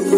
All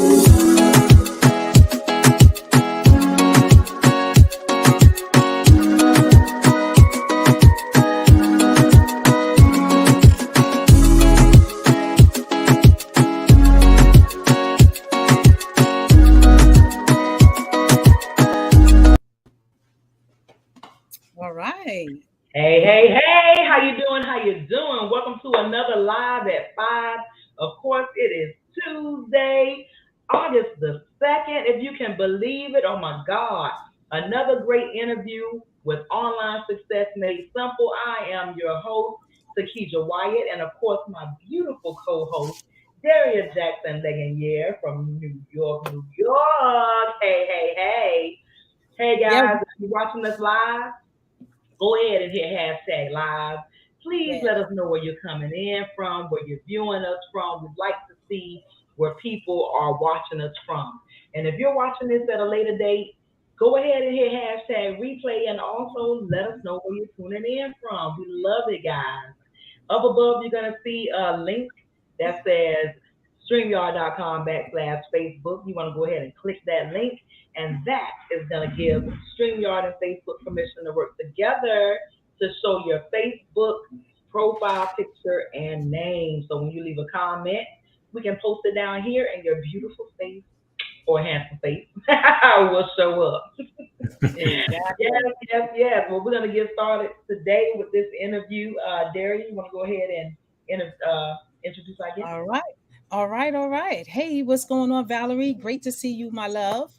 right. Hey, how you doing? How you doing? Welcome to another Live at 5. Of course, it is Tuesday, August the 2nd, if you can believe it. Oh my God. Another great interview with Online Success Made Simple. I am your host, Takija Wyatt, and of course, my beautiful co-host, Daria Jackson Legonier from New York, New York. Hey. Hey Yeah. guys, if you're watching us live, go ahead and hit hashtag live. Please Yeah. let us know where you're coming in from, where you're viewing us from. We'd like to see where people are watching us from. And if you're watching this at a later date, go ahead and hit hashtag replay and also let us know where you're tuning in from. We love it, guys. Up above, you're going to see a link that says StreamYard.com/Facebook. You want to go ahead and click that link, and that is going to give StreamYard and Facebook permission to work together to show your Facebook profile picture and name. So when you leave a comment, we can post it down here, and your beautiful face or handsome face will show up. Yes. Well, we're going to get started today with this interview. Derry, you want to go ahead and introduce our guest? All right. Hey, what's going on, Valerie? Great to see you, my love.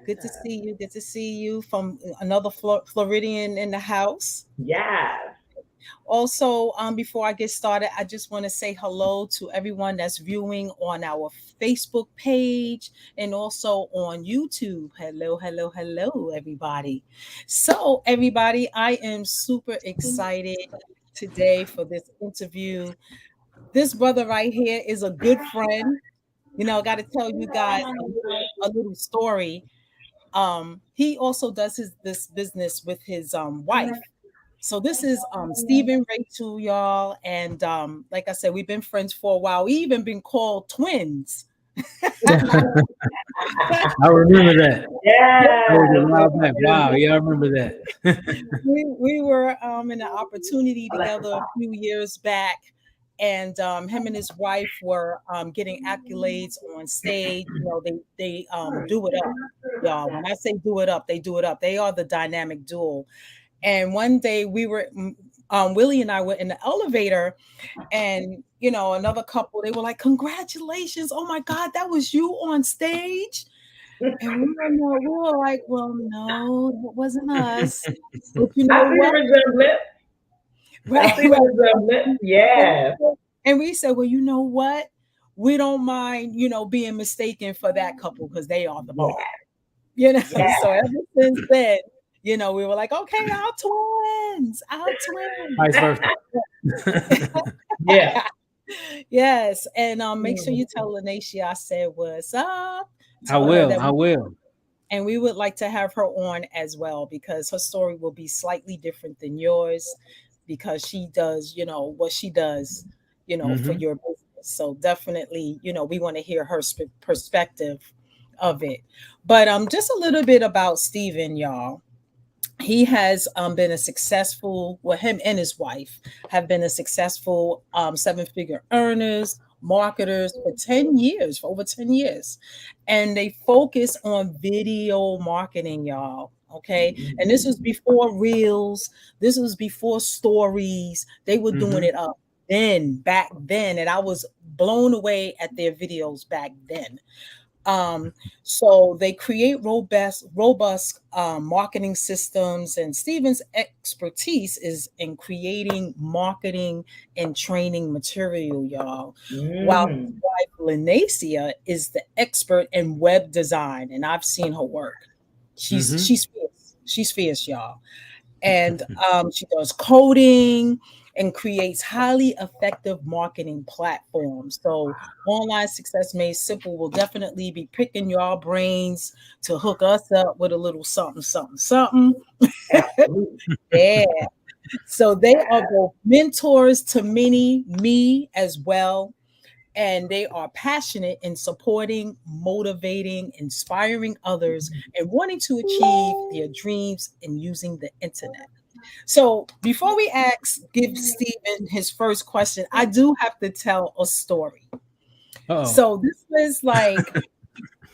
Good to see you. Good to see you from another Floridian in the house. Yes. Also, before I get started, I just want to say hello to everyone that's viewing on our Facebook page and also on YouTube. Hello, everybody. So, everybody, I am super excited today for this interview. This brother right here is a good friend. You know, I got to tell you guys a little story. He also does this business with his wife. So this is Stephen Rachel, y'all, and like I said, we've been friends for a while. We even been called twins. I remember that. Yeah. That was a while back. Wow, yeah, I remember that. we were in an opportunity together a few years back, and him and his wife were getting accolades on stage. You know, they do it up, y'all. When I say do it up, they do it up. They are the dynamic duo. And one day we were, Willie and I were in the elevator, and you know, another couple, they were like, "Congratulations! Oh my God, that was you on stage." And we were like, "Well, no, it wasn't us." But you know what? Resemblance. Yeah. And we said, "Well, you know what? We don't mind, you know, being mistaken for that couple because they are the bomb." You know, so ever since then, you know, we were like, okay, our twins. Vice versa. Yeah. Yes. And make sure you tell Lanacia I said what's up. I will. And we would like to have her on as well because her story will be slightly different than yours because she does, you know, what she does, you know, for your business. So definitely, you know, we want to hear her perspective of it. But just a little bit about Stephen, y'all. He has been a successful, well, him and his wife have been a successful 7-figure earners, marketers for over 10 years. And they focus on video marketing, y'all. Okay. And this was before reels. This was before stories. They were doing it up back then. And I was blown away at their videos back then. So they create robust marketing systems, and Stephen's expertise is in creating marketing and training material, y'all. While his wife Lanacia is the expert in web design, and I've seen her work. She's fierce. She's fierce, y'all. And she does coding and creates highly effective marketing platforms. So Online Success Made Simple will definitely be picking your brains to hook us up with a little something. Yeah. So they are both mentors to me as well. and they are passionate in supporting, motivating, inspiring others, and wanting to achieve their dreams and using the internet. So before we give Stephen his first question, I do have to tell a story. Uh-oh. So this was like,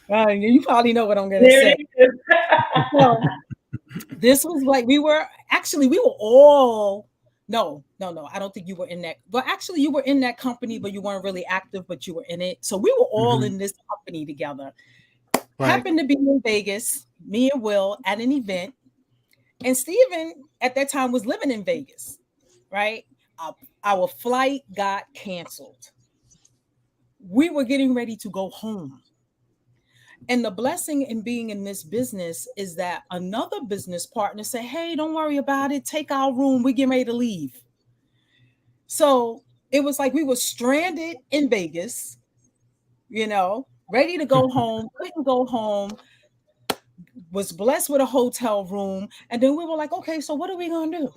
you probably know what I'm going to There say. it is. So this was like we were all no, I don't think you were in that. But actually you were in that company, but you weren't really active, but you were in it. So we were all in this company together. Right. Happened to be in Vegas, me and Will at an event. And Steven at that time was living in Vegas, right? Our flight got canceled. We were getting ready to go home. And the blessing in being in this business is that another business partner said, hey, don't worry about it. Take our room. We're getting ready to leave. So it was like we were stranded in Vegas, ready to go home, couldn't go home, was blessed with a hotel room. And then we were like, okay, so what are we going to do?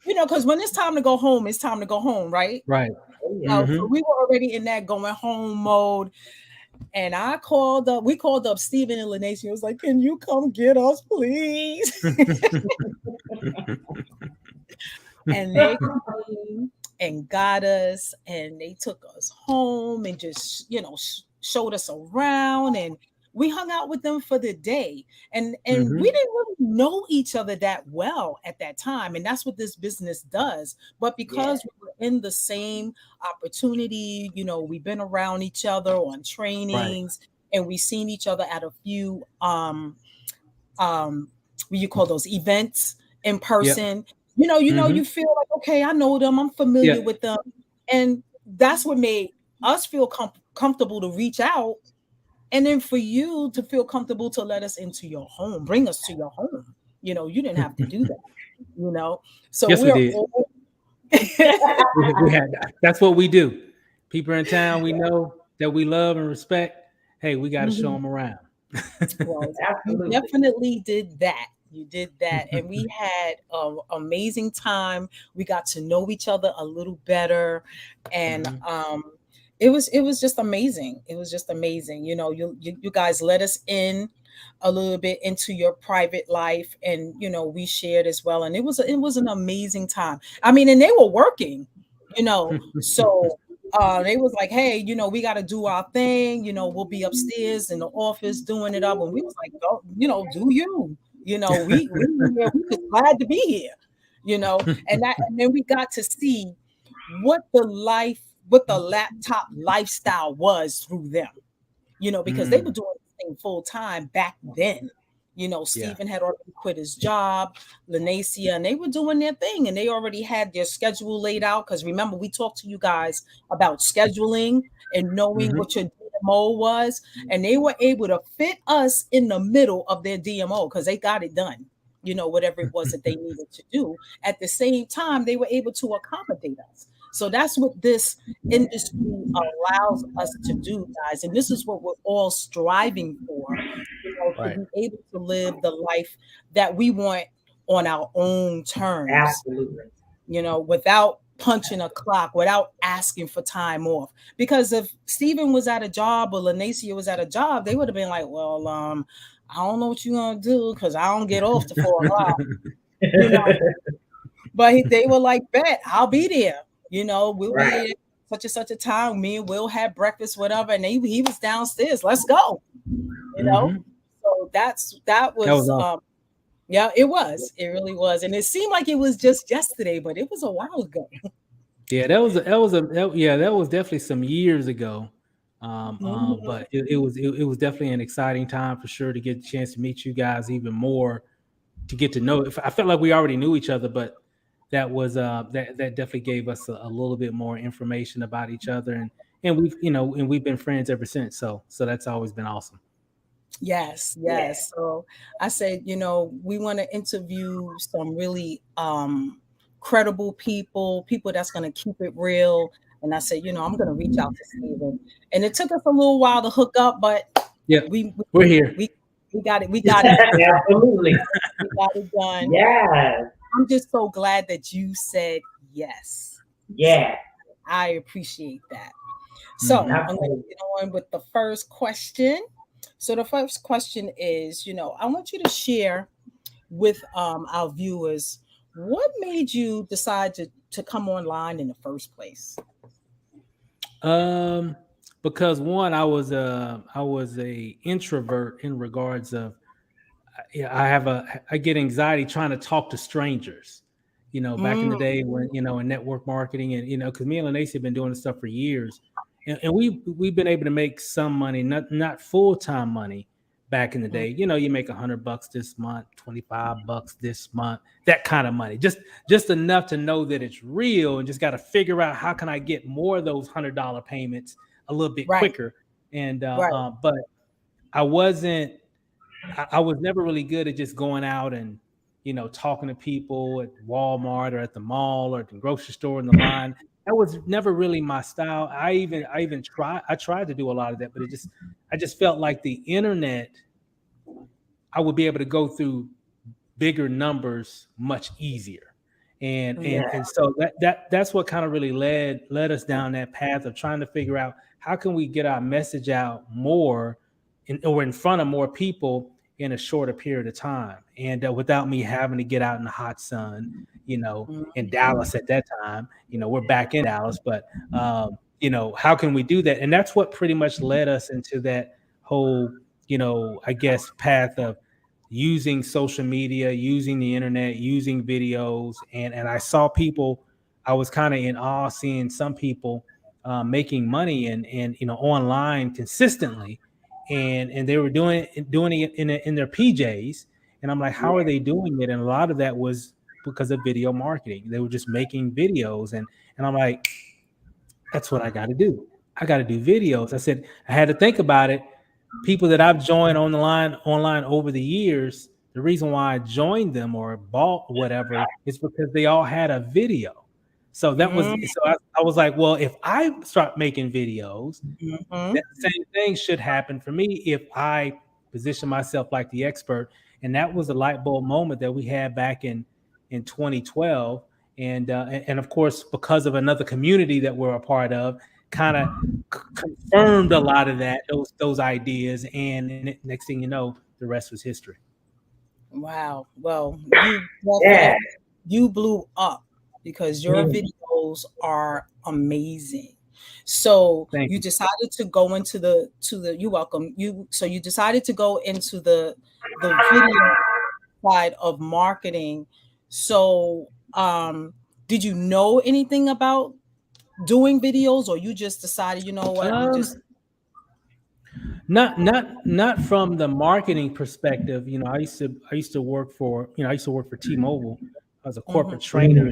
Because when it's time to go home, it's time to go home, right? Right. So we were already in that going home mode. And we called up Stephen and Lanacia. It was like, can you come get us, please? And they came and got us, and they took us home and just, showed us around, and we hung out with them for the day. And we didn't really know each other that well at that time. And that's what this business does. But because we were in the same opportunity, we've been around each other on trainings, and we've seen each other at a few what you call those events in person. Yep. You feel like, okay, I know them, I'm familiar with them. And that's what made us feel comfortable to reach out. And then for you to feel comfortable to let us into your home, bring us to your home. You didn't have to do that, So yes, we're we did. all we had, that's what we do. People in town we know that we love and respect. Hey, we got to show them around. Well, you definitely did that. You did that. And we had an amazing time. We got to know each other a little better. And it was just amazing. It was just amazing. You guys let us in a little bit into your private life, and we shared as well. And it was an amazing time. I mean, and they were working, so they was like, hey, we got to do our thing. We'll be upstairs in the office doing it up. And we was like, oh, do you? We just glad to be here, and then we got to see what the laptop lifestyle was through them, because they were doing this thing full time back then. Stephen had already quit his job, Lanacia, and they were doing their thing, and they already had their schedule laid out. Because remember, we talked to you guys about scheduling and knowing what your DMO was, and they were able to fit us in the middle of their DMO because they got it done. Whatever it was that they needed to do. At the same time, they were able to accommodate us. So that's what this industry allows us to do, guys. And this is what we're all striving for, to be able to live the life that we want on our own terms. Absolutely. Without punching a clock, without asking for time off. Because if Stephen was at a job or Lanacia was at a job, they would have been like, well, I don't know what you're going to do because I don't get off to 4 o'clock. But they were like, bet, I'll be there. We'll be at such and such a time. Me and Will had breakfast, whatever, and he was downstairs. Let's go. So that was awesome. Yeah, it was. It really was, and it seemed like it was just yesterday, but it was a while ago. Yeah, that was definitely some years ago. But it was definitely an exciting time for sure to get a chance to meet you guys even more, to get to know. I felt like we already knew each other, but that was that definitely gave us a little bit more information about each other, and we've been friends ever since. So that's always been awesome. Yes. So I said, we want to interview some really credible people that's going to keep it real. And I said, I'm going to reach out to Stephen. And it took us a little while to hook up, but we're here. We got it. We got it. Absolutely. We got it done. Yes. I'm just so glad that you said yes. Yeah. I appreciate that. So I'm going to Absolutely. get on with the first question. So the first question is, I want you to share with our viewers what made you decide to come online in the first place. Um, because one, I was a introvert in regards of yeah, I get anxiety trying to talk to strangers. Back in Mm, the day when in network marketing and because me and Lacey have been doing this stuff for years, and we've been able to make some money, not full time money. Back in the mm, day, you make $100 this month, $25 this month, that kind of money, just enough to know that it's real, and just got to figure out how can I get more of those $100 payments a little bit right, quicker. And right. but I wasn't I was never really good at just going out and talking to people at Walmart or at the mall or at the grocery store in the line. That was never really my style. I tried to do a lot of that, but I just felt like the internet, I would be able to go through bigger numbers much easier. and Mm, and Yeah. and so that's what kind of really led us down that path of trying to figure out how can we get our message out more or in front of more people in a shorter period of time, and without me having to get out in the hot sun, in mhm, Dallas at that time. We're back in Dallas, but how can we do that? And that's what pretty much led us into that whole, I guess, path of using social media, using the internet, using videos, and I saw people. I was kind of in awe seeing some people making money and online consistently, and they were doing it in their PJs, and I'm like, how are Yeah. they doing it? And a lot of that was because of video marketing. They were just making videos, and I'm like, that's what I got to do. I got to do videos. I said I had to think about it. People that I've joined on the line online over the years, the reason why I joined them or bought whatever is because they all had a video. So mm, I was like, well, if I start making videos, mhm, that same thing should happen for me if I position myself like the expert. And that was a light bulb moment that we had back in 2012. And of course, because of another community that we're a part of, kind of confirmed a lot of those ideas. And next thing you know, the rest was history. wow. Well, you definitely Yeah. you blew up because your Mm. videos are amazing. So Thank you you. decided to go into the you welcome you so you decided to go into the video side of marketing. So did you know anything about doing videos, or you just decided, you know what, I'm just Um, not from the marketing perspective. I used to work for T-Mobile. I was a corporate mhm, trainer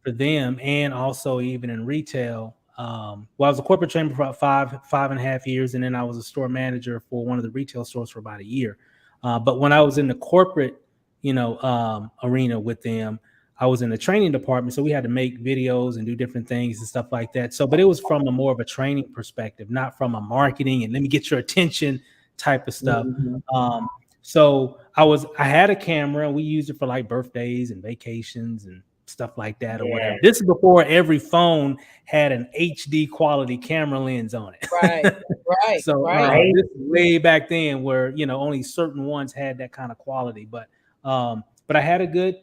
for them, and also even in retail. Well, I was a corporate trainer for about five and a half years, and then I was a store manager for one of the retail stores for about a year. But when I was in the corporate, arena with them, I was in the training department, so we had to make videos and do different things and stuff like that. So, but it was from a more of a training perspective, not from a marketing and let me get your attention type of stuff. Mhm. Um, so I had a camera, and we used it for like birthdays and vacations and stuff like that or Yeah. whatever. This is before every phone had an HD quality camera lens on right, it. right, So right. Right. this is way back then where only certain ones had that kind of quality. But I had a good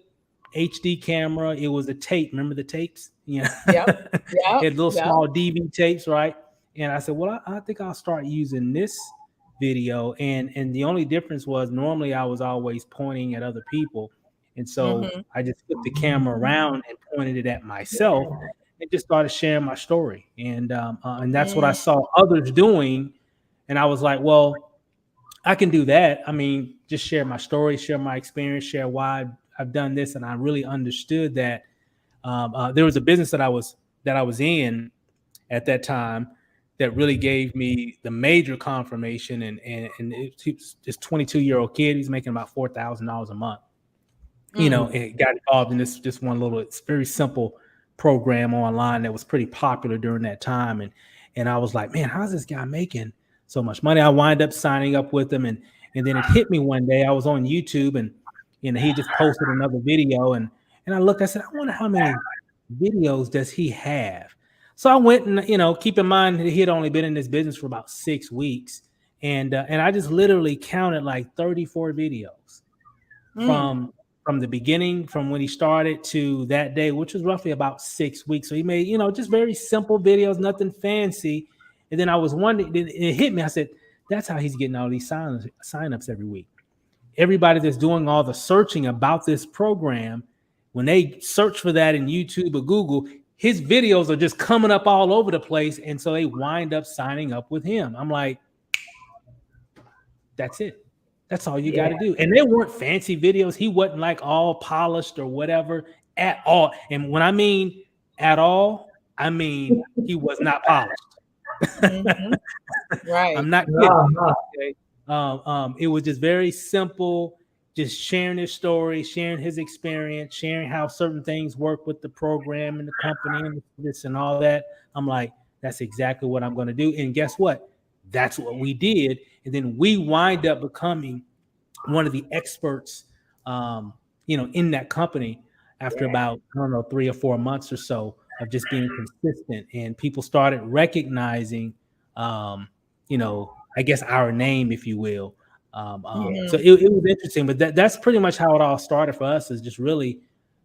HD camera. It was a tape. Remember the tapes? Yeah, Yep, yep, had little yep. small DV tapes, right? And I said, well, I think I'll start using this video. And the only difference was normally I was always pointing at other people, and so Mhm, I just flipped the camera around and pointed it at myself and just started sharing my story. And that's what I mm, saw others doing, and I was like, well, I can do that. I mean, just share my story, share my experience, share why I've done this, and I really understood that there was a business that I was in at that time that really gave me the major confirmation. And it's this 22-year-old kid. He's making about $4,000 a month. mm, And got involved in this one little, it's very simple program online that was pretty popular during that time. And I was like, man, how's this guy making so much money? I wind up signing up with him, and then it hit me one day. I was on YouTube, and he just posted another video, and I looked. I said, I wonder how many videos does he have? So I went and, keep in mind he had only been in this business for about 6 weeks, and I just literally counted like 34 videos Mm. from the beginning, from when he started to that day, which was roughly about 6 weeks. So he made, just very simple videos, nothing fancy. And then I was wondering, it hit me. I said, that's how he's getting all these signups every week. Everybody that's doing all the searching about this program, when they search for that in YouTube or Google, his videos are just coming up all over the place. And so they wind up signing up with him. I'm like, that's it. That's all you got Yeah. to do. And they weren't fancy videos. He wasn't like all polished or whatever at all. And when I mean at all, I mean he was not polished. Mhm. Right. I'm not kidding. No, no. Okay. It was just very simple, just sharing his story, sharing his experience, sharing how certain things work with the program and the company and this and all that. I'm like, that's exactly what I'm going to do. And guess what? That's what we did. And then we wind up becoming one of the experts, in that company after Yeah. about, I don't know, 3 or 4 months or so of just being consistent. And people started recognizing, I guess our name, if you will. So Mhm. it was interesting, but that's pretty much how it all started for us, is just really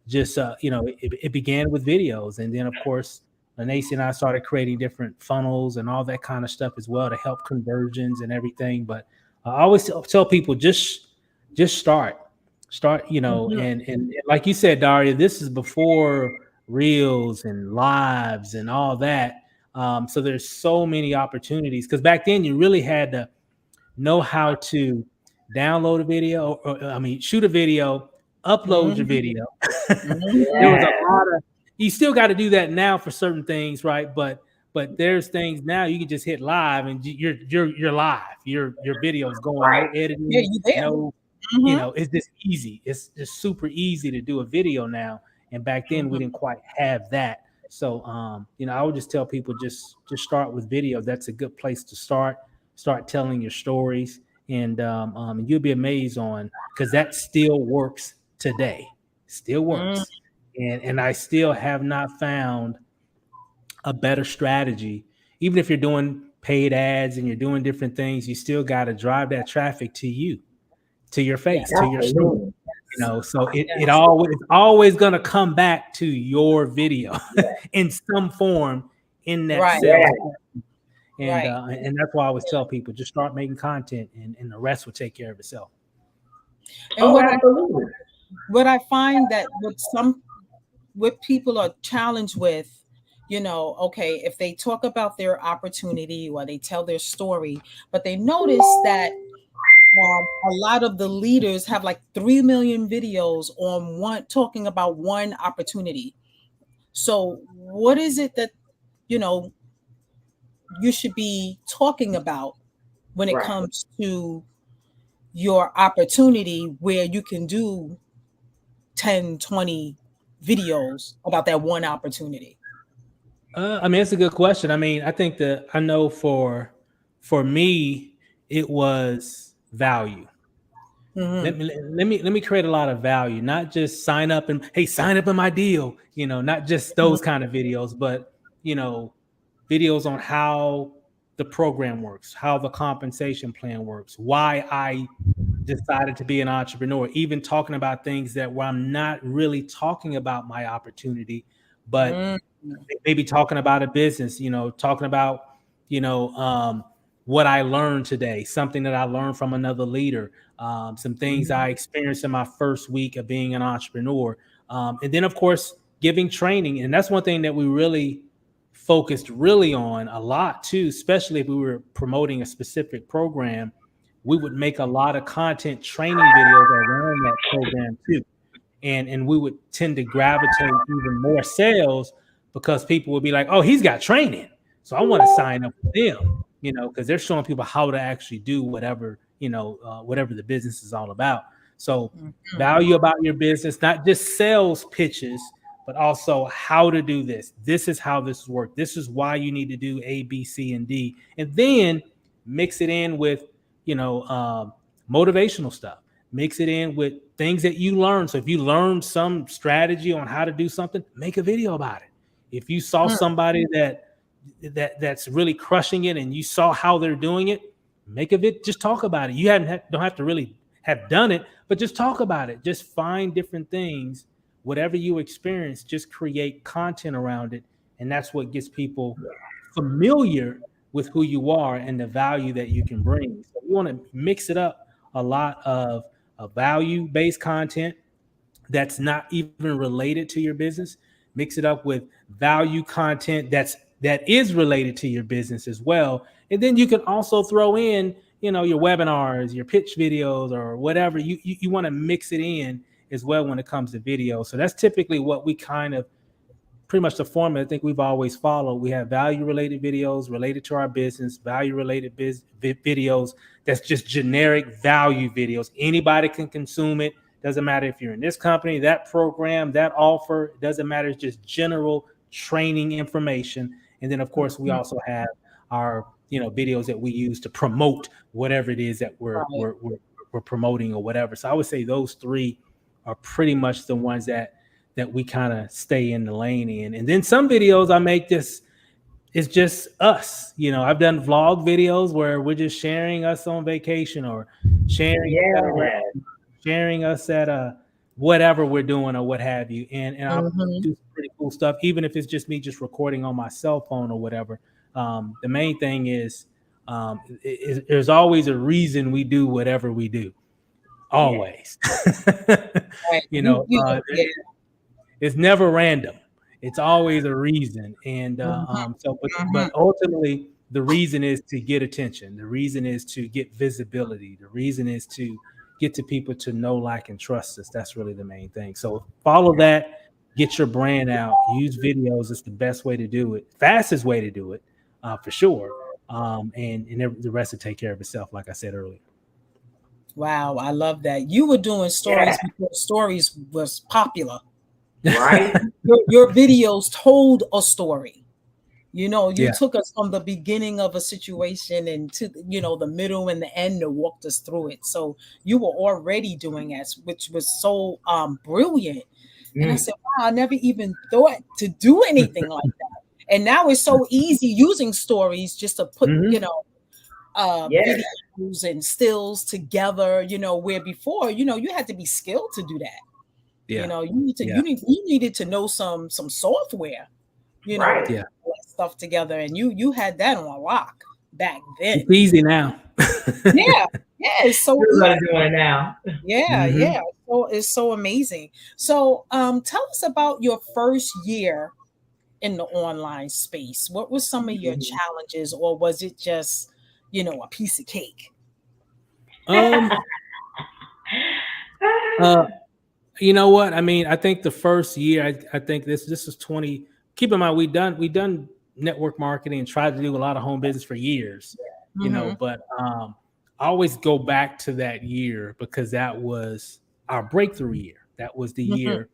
just, it began with videos. And then, of course, Lanacy and I started creating different funnels and all that kind of stuff as well to help conversions and everything. But I always tell people, just start, Mhm. and like you said, Daria, this is before reels and lives and all that. So there's so many opportunities, because back then you really had to know how to download a video, or I mean, shoot a video, upload your Mhm. video. There was Mhm. a Yeah. lot of, you still got to do that now for certain things, right? But there's things now you can just hit live and you're live. Your video's going, no Right. Yeah, editing, you there. no, Mhm. it's just easy. It's just super easy to do a video now. And back then we Mhm. didn't quite have that. So I would just tell people, just start with video. That's a good place to start. Start telling your stories, and you'll be amazed on, because that still works today. Still Mm. works. And I still have not found a better strategy. Even if you're doing paid ads and you're doing different things, you still got to drive that traffic to you, to your face, to Yes. your store. Absolutely. So it Yes. always, it's always going to come back to your video Yeah. in some form in that Right. sales. Yeah. And Right. and that's why I always tell people, just start making content, and the rest will take care of itself. And Oh, absolutely. what I find that what people are challenged with, okay, if they talk about their opportunity or they tell their story, but they notice that a lot of the leaders have like 3 million videos on one talking about one opportunity. So what is it that you know you should be talking about when it Right. comes to your opportunity where you can do 10, 20 videos about that one opportunity? I mean, it's a good question. I mean, I think that I know for me, it was value. Hmm. Let me create a lot of value, not just sign up and, hey, sign up in my deal, not just those kind of videos, but you know videos on how the program works, how the compensation plan works, why I decided to be an entrepreneur, even talking about things that where I'm not really talking about my opportunity, but Hmm. maybe talking about a business, talking about, you know, um, what I learned today, something that I learned from another leader, some things I experienced in my first week of being an entrepreneur. And then, of course, giving training. And that's one thing that we really focused really on a lot too, especially if we were promoting a specific program. We would make a lot of content training videos around that program too, and we would tend to gravitate even more sales, because people would be like, oh, he's got training, so I want to sign up with them, because they're showing people how to actually do whatever, whatever the business is all about. So Hmm. value about your business, not just sales pitches, but also how to do this. This is how this works. This is why you need to do A, B, C, and D, and then mix it in with, you know um, motivational stuff. Mix it in with things that you learn. So if you learn some strategy on how to do something, make a video about it. If you saw somebody that's really crushing it and you saw how they're doing it, make of it, just talk about it. You don't have to really have done it, but just talk about it. Just find different things, whatever you experience, just create content around it. And that's what gets people familiar with who you are and the value that you can bring. So you want to mix it up a lot of value-based content that's not even related to your business. Mix it up with value content that is related to your business as well. And then you can also throw in, your webinars, your pitch videos, or whatever. You want to mix it in as well when it comes to video. So that's typically what we kind of pretty much the formula I think we've always followed. We have value related videos related to our business, value related videos that's just generic value videos. Anybody can consume it. Doesn't matter if you're in this company, that program, that offer. It doesn't matter. It's just general training information. And then, of course, we also have our videos that we use to promote whatever it is that we're promoting or whatever. So I would say those three are pretty much the ones that we kind of stay in the lane in. And then some videos I make this is just us. I've done vlog videos where we're just sharing us on vacation or sharing us at a whatever we're doing or what have you. And I'll do some pretty cool stuff, even if it's just me just recording on my cell phone or whatever. The main thing is there's always a reason we do whatever we do. Always. Right. It's never random. It's always a reason. And but ultimately, the reason is to get attention. The reason is to get visibility. The reason is to get to people to know, like, and trust us. That's really the main thing. So follow that. Get your brand out. Use videos. It's the best way to do it. Fastest way to do it, for sure. And the rest will take care of itself, like I said earlier. Wow, I love that. You were doing stories before stories was popular. Right. Your videos told a story. You took us from the beginning of a situation and to the middle and the end and walked us through it. So you were already doing that, which was so brilliant. And I said, wow, I never even thought to do anything like that. And now it's so easy using stories just to put videos and stills together. Where before you had to be skilled to do that. Yeah. You needed to know some software, right. to put stuff together, and you had that on lock back then. It's easy now. yeah, it's so We're doing it now. Yeah. So it's so amazing. So tell us about your first year in the online space. What were some of your challenges, or was it just a piece of cake? You know what? I mean, I think the first year, I think this is 20. Keep in mind, we done network marketing and tried to do a lot of home business for years, but I always go back to that year because that was our breakthrough year. That was the year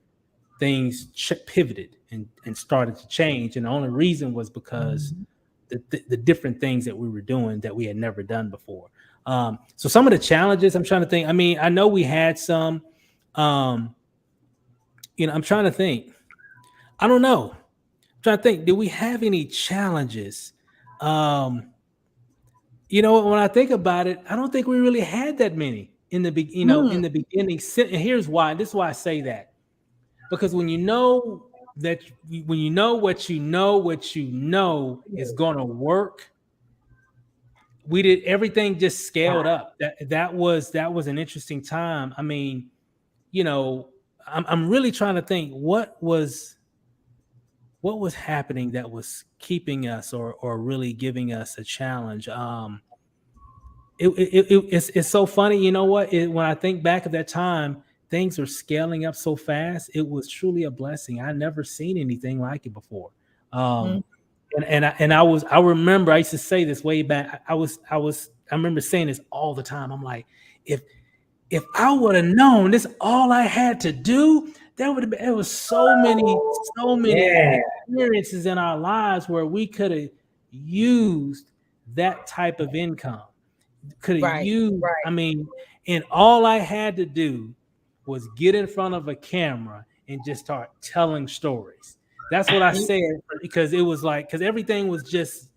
things pivoted and started to change. And the only reason was because the different things that we were doing that we had never done before. So some of the challenges I'm trying to think, I mean, I know we had some, I'm trying to think. I don't know. I'm trying to think. Did we have any challenges? When I think about it, I don't think we really had that many in the in the beginning. And here's why. This is why I say that, because when you know what you know is going to work, we did everything just scaled up. That was an interesting time. I mean, I'm really trying to think what was happening that was keeping us or really giving us a challenge. It's so funny. You know what? When I think back at that time, things were scaling up so fast. It was truly a blessing. I never seen anything like it before. And I remember I used to say this way back. I remember saying this all the time. I'm like, if I would have known this, all I had to do, there would have been. There was so many experiences in our lives where we could have used that type of income. Could have used. Right. I mean, and all I had to do was get in front of a camera and just start telling stories. That's what I said, because it was like, because everything was just,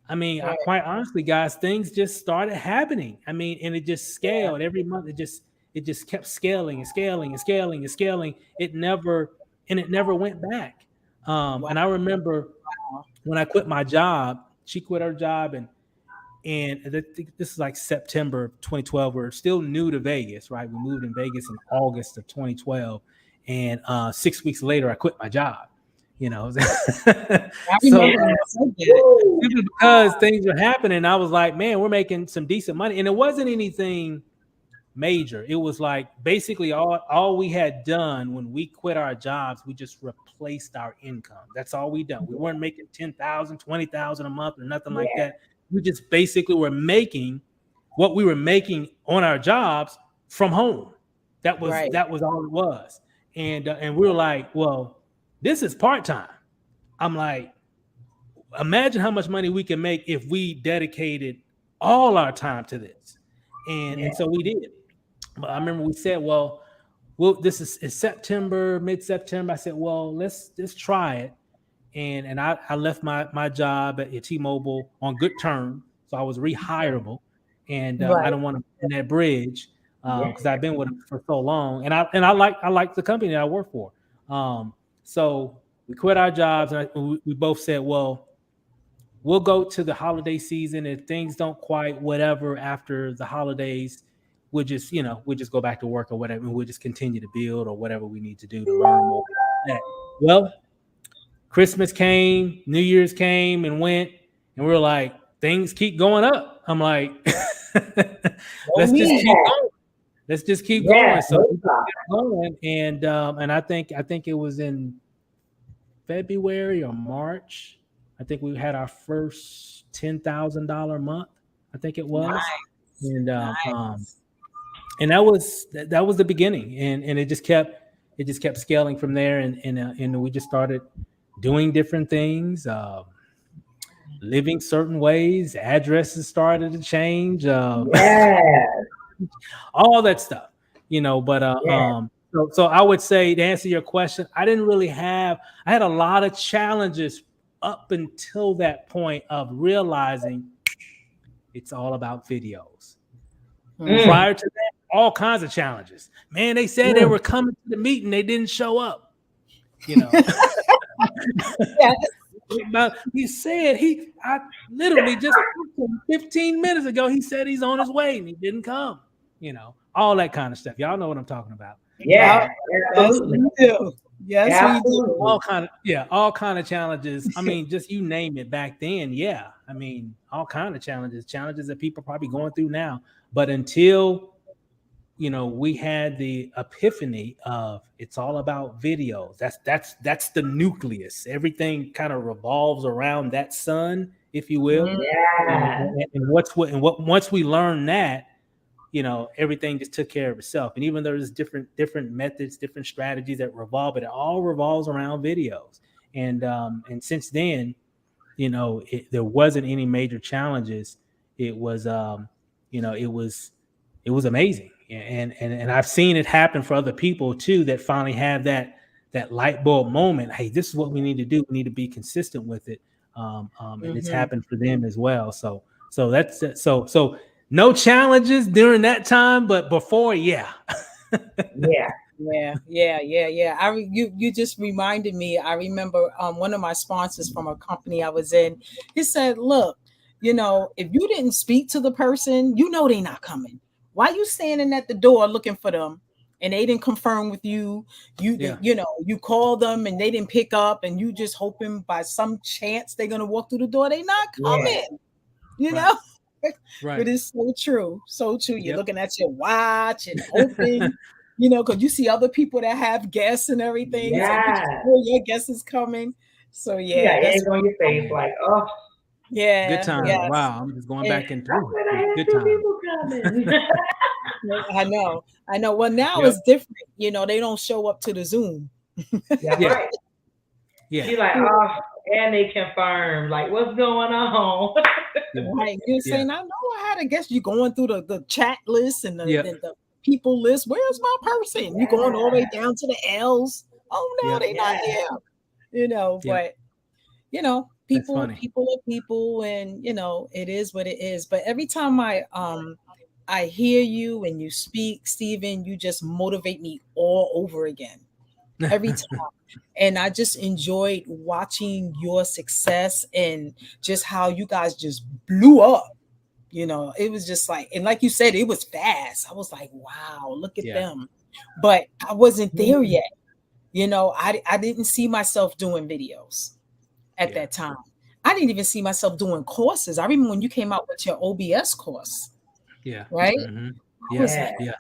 I mean, Right. quite honestly, guys, things just started happening. I mean, and it just Yeah. scaled every month. It just kept scaling and scaling and scaling and scaling. It never went back. Wow. And I remember when I quit my job, she quit her job, and this is like September of 2012. We're still new to Vegas, right? We moved in Vegas in August of 2012, and 6 weeks later, I quit my job. You know, I so remember you said that. Woo. simply because things were happening, I was like, man, we're making some decent money, and it wasn't anything major. It was like basically all we had done when we quit our jobs, we just replaced our income. That's all we done. We weren't making 10,000, 20,000 a month or nothing like Yeah. that. We just basically were making what we were making on our jobs from home. That was Right. that was all it was. And we were like, well, this is part-time. I'm like, imagine how much money we can make if we dedicated all our time to this. And Yeah. and so we did. But I remember we said, well, this is September, mid-September. I said, well, let's try it. And I left my job at T-Mobile on good terms, so I was rehireable, and I Right. don't want to burn that bridge Yeah. because I've been with them for so long, and I like the company that I work for. So we quit our jobs, and we both said, well, we'll go to the holiday season. If things don't quite whatever after the holidays, we'll just go back to work or whatever, and we'll just continue to build or whatever we need to do to learn more. Well, Christmas came, New Year's came and went, and we were like, things keep going up. I'm like, Oh let's just yeah. keep going. Let's just keep Yeah. going. So No we just stop. kept going, and I think it was in February or March. I think we had our first $10,000 month. I think it was, Nice. and Nice. and that was the beginning, and it just kept scaling from there, and we just started doing different things, living certain ways. Addresses started to change, Yeah. all that stuff, But Yeah. so I would say, to answer your question, I had a lot of challenges up until that point of realizing it's all about videos. Mm. Mm. Prior to that, all kinds of challenges. Man, they said they Mm. were coming to the meeting, they didn't show up. You know, Yes. he said I literally just 15 minutes ago, he said he's on his way and he didn't come. All that kind of stuff. Y'all know what I'm talking about. Yeah. Yep. Um, Yes, Absolutely. we do. Yes, we do. Absolutely. all kind of challenges. I mean, just you name it back then. Yeah. I mean, all kind of challenges that people are probably going through now. But until we had the epiphany of it's all about videos. That's the nucleus. Everything kind of revolves around that sun, if you will. Mm. And, Yeah. and, and what's what and what once we learn that, everything just took care of itself. And even though there's different methods, different strategies that revolve, but it all revolves around videos. And since then, there wasn't any major challenges. It was it was amazing. And I've seen it happen for other people too, that finally have that light bulb moment. Hey, this is what we need to do. We need to be consistent with it. And it's Mhm. happened for them as well. So that's it. So no challenges during that time, but before, yeah. Yeah. Yeah. You just reminded me. I remember one of my sponsors from a company I was in. He said, "Look, if you didn't speak to the person, they're not coming. Why you standing at the door looking for them, and they didn't confirm with you? Yeah. You call them and they didn't pick up, and you just hoping by some chance they're gonna walk through the door. They not Yeah. coming. You Right. know." But Right. it's so true. So true. You're Yep. looking at your watch and hoping, because you see other people that have guests and everything. So you just Yeah. know your guest is coming. So You yeah, got that's eggs on your face, Yeah. like, oh, Good yeah, times. yes. Wow. I'm just going And back in I through. said I Yeah. had Good two times. people coming. I know. I know. Well, now Yep. it's different. They don't show up to the Zoom. That's Yeah. right. Yeah. She like, oh, and they confirm, like, what's going on? Yeah. Right. You're Yeah. saying, I know I had a guest. You're going through the chat list and the, Yep. the people list. Where's my person? You're going all the way Yeah. down to the L's. Oh no, Yep. they not Yeah. here. Yeah, But that's people funny. people are people, and it is what it is. But every time I hear you and you speak, Stephen, you just motivate me all over again. Every time. And I just enjoyed watching your success and just how you guys just blew up. It was just like, and like you said, it was fast. I was like, wow, look at Yeah. them. But I wasn't there Mhm. yet. I didn't see myself doing videos at Yeah. that time. I didn't even see myself doing courses. I remember when you came out with your OBS course, Yeah. right? Hmm. I was Yeah. like, Yeah. Yeah.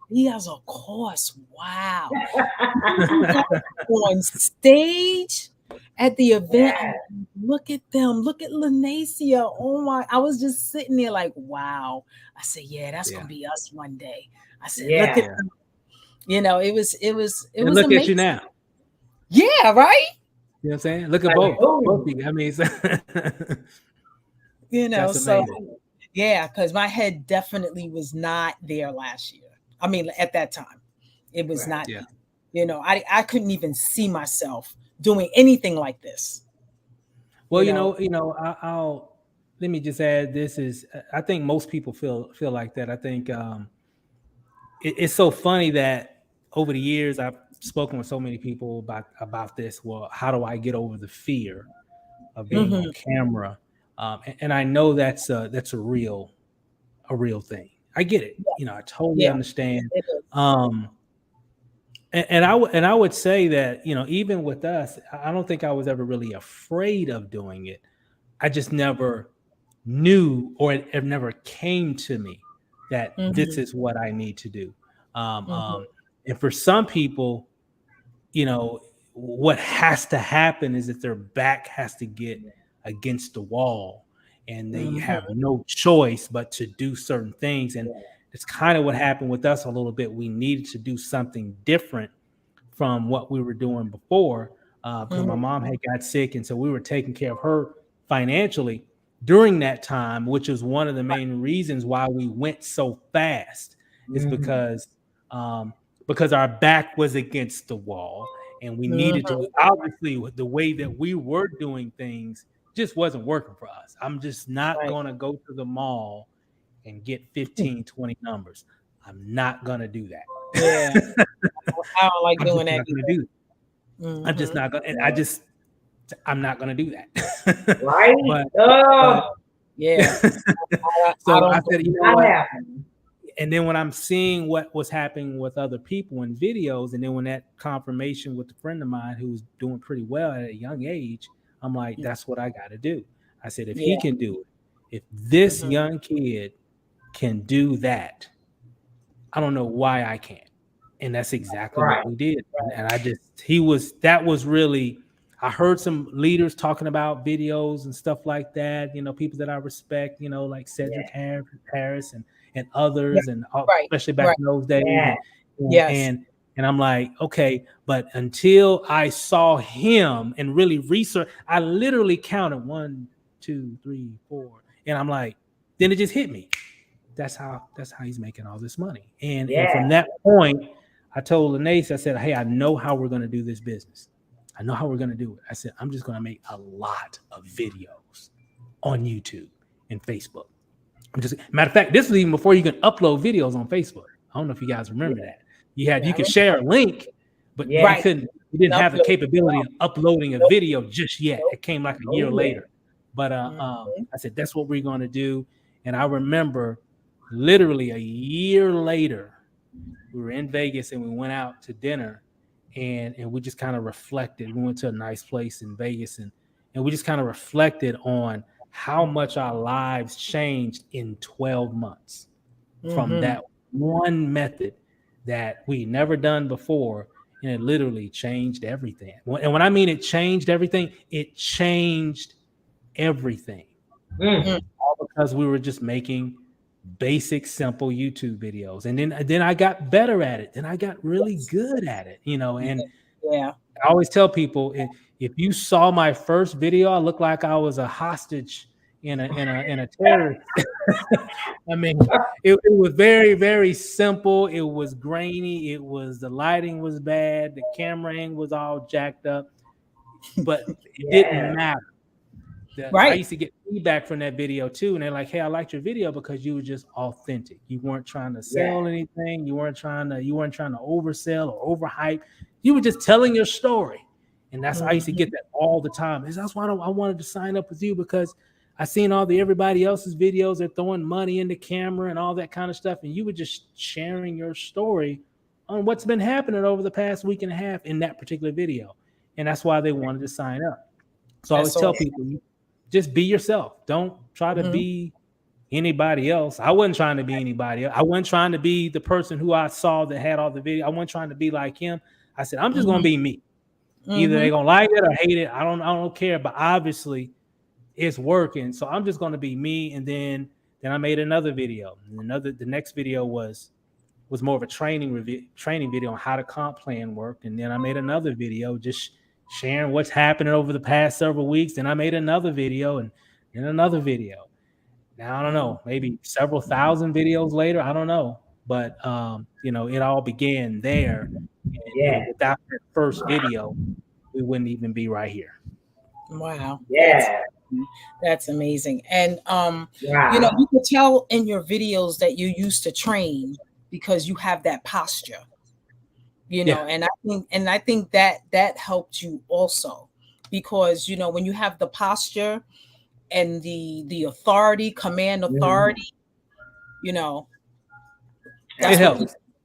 he has a course. Wow. You guys on stage at the event. I'm Yeah. like, look at them. Look at Lanacia. Oh my. I was just sitting there like, wow. I said, yeah, that's Yeah. gonna be us one day. I said, look Yeah. at Yeah. them. It was And look at you amazing. now. Yeah, right. You know what I'm saying? Look at Like, both. Both boom. of you. I mean, that's So amazing. yeah, because my head definitely was not there last year. I mean, at that time, it was Right. not. Yeah. I couldn't even see myself doing anything like this. Well, You know. I'll let me just add. This is. I think most people feel like that. I think it's so funny that over the years I've spoken with so many people about this. Well, how do I get over the fear of being on Hmm. camera? And I know that's a real thing. I get it. I totally Yeah, understand. it is. Um, and I would say that even with us, I don't think I was ever really afraid of doing it. I just never knew, or it never came to me that this Hmm. is what I need to do. Um, um, Hmm. and for some people, you know, what has to happen is that their back has to get against the wall and they Hmm. have no choice but to do certain things. And it's kind of what happened with us a little bit. We needed to do something different from what we were doing before because my Hmm. mom had got sick. And so we were taking care of her financially during that time, which is one of the main reasons why we went so fast is Mm-hmm. um, because our back was against the wall and we needed to Hmm. obviously the way that we were doing things just wasn't working for us. I'm just not Right. going to go to the mall and get 15, 20 numbers. I'm not going to do Yeah, that. I don't like I'm just doing that not going to do that. either. I'm just Hmm. not going to, I'm not going to do that. Right? but, but, Oh, Yeah, I so I don't said, you believe know not what? happening. And then when I'm seeing what was happening with other people in videos, and then when that confirmation with a friend of mine who's doing pretty well at a young age, I'm like, it. that's what I got to do. I said, if he Yeah. can do it, if this Hmm. young kid can do that, I don't know why I can't. And that's exactly what Right. we did. And I just, that was really, I heard some leaders talking about videos and stuff like that, people that I respect, like Yeah. Cedric Harris and Yeah. others, and Right. especially back Right. in those days. Yeah. And, Yes. and, and I'm like, okay, but until I saw him and really research, I literally counted 1, 2, 3, 4. And I'm like, then it just hit me. That's how he's making all this money. And Yeah. from that point, I told Lanace, I said, hey, I know how we're going to do this business. I know how we're going to do it. I said, I'm just going to make a lot of videos on YouTube and Facebook. Matter of fact, this was even before you can upload videos on Facebook. I don't know if you guys remember that. Yeah. You I could remember. share a link, but you Yeah. Right. couldn't. You didn't have the Upload. capability of uploading a Nope. video just yet. Nope. It came like a Oh year yeah. later. But Mhm. I said that's what we're going to do. And I remember, literally a year later, we were in Vegas and we went out to dinner, and we just kind of reflected. We went to a nice place in Vegas, and we just kind of reflected on how much our lives changed in 12 months from Mhm. that one method that we never done before, and it literally changed everything. And when I mean it changed everything, it changed everything, Mm. Mm. all because we were just making basic, simple YouTube videos. And then I got better at it. Then I got really Yes. good at it, Yeah. and Yeah. I always tell people, if you saw my first video, I looked like I was a hostage in a terrorist. I mean, it was very, very simple. It was grainy. The lighting was bad. The camera angle was all jacked up. but it didn't Yes. matter. I Right. used to get feedback from that video too, and they're like, "Hey, I liked your video because you were just authentic. You weren't trying to sell Yes. anything. You weren't trying to oversell or overhype. You were just telling your story." And that's I used to get Mhm. that all the time. That's why I wanted to sign up with you because I seen all the everybody else's videos. They're throwing money in the camera and all that kind of stuff, and you were just sharing your story on what's been happening over the past week and a half in that particular video, and that's why they wanted to sign up. So I always That's tell awesome. people, just be yourself. Don't try to Mhm. be anybody else. I wasn't trying to be anybody else. I wasn't trying to be the person who I saw that had all the video. I wasn't trying to be like him. I said, I'm just gonna Mhm. be me. Either they're Mhm. gonna like it or hate it. I don't care. But obviously it's working. So I'm just gonna be me. And then I made another video. The next video was more of a training video on how the comp plan worked. And then I made another video just sharing what's happening over the past several weeks. Then I made another video and then another video. Now I don't Mhm. know, maybe several thousand videos later, I don't know. But it all began there. And Yes. without that first video, we wouldn't even be right here. Wow, Yes. that's amazing. And you Wow. could tell in your videos that you used to train because you have that posture. Yeah. And I think that helped you also because when you have the posture and the authority, command Mhm. authority, you know, It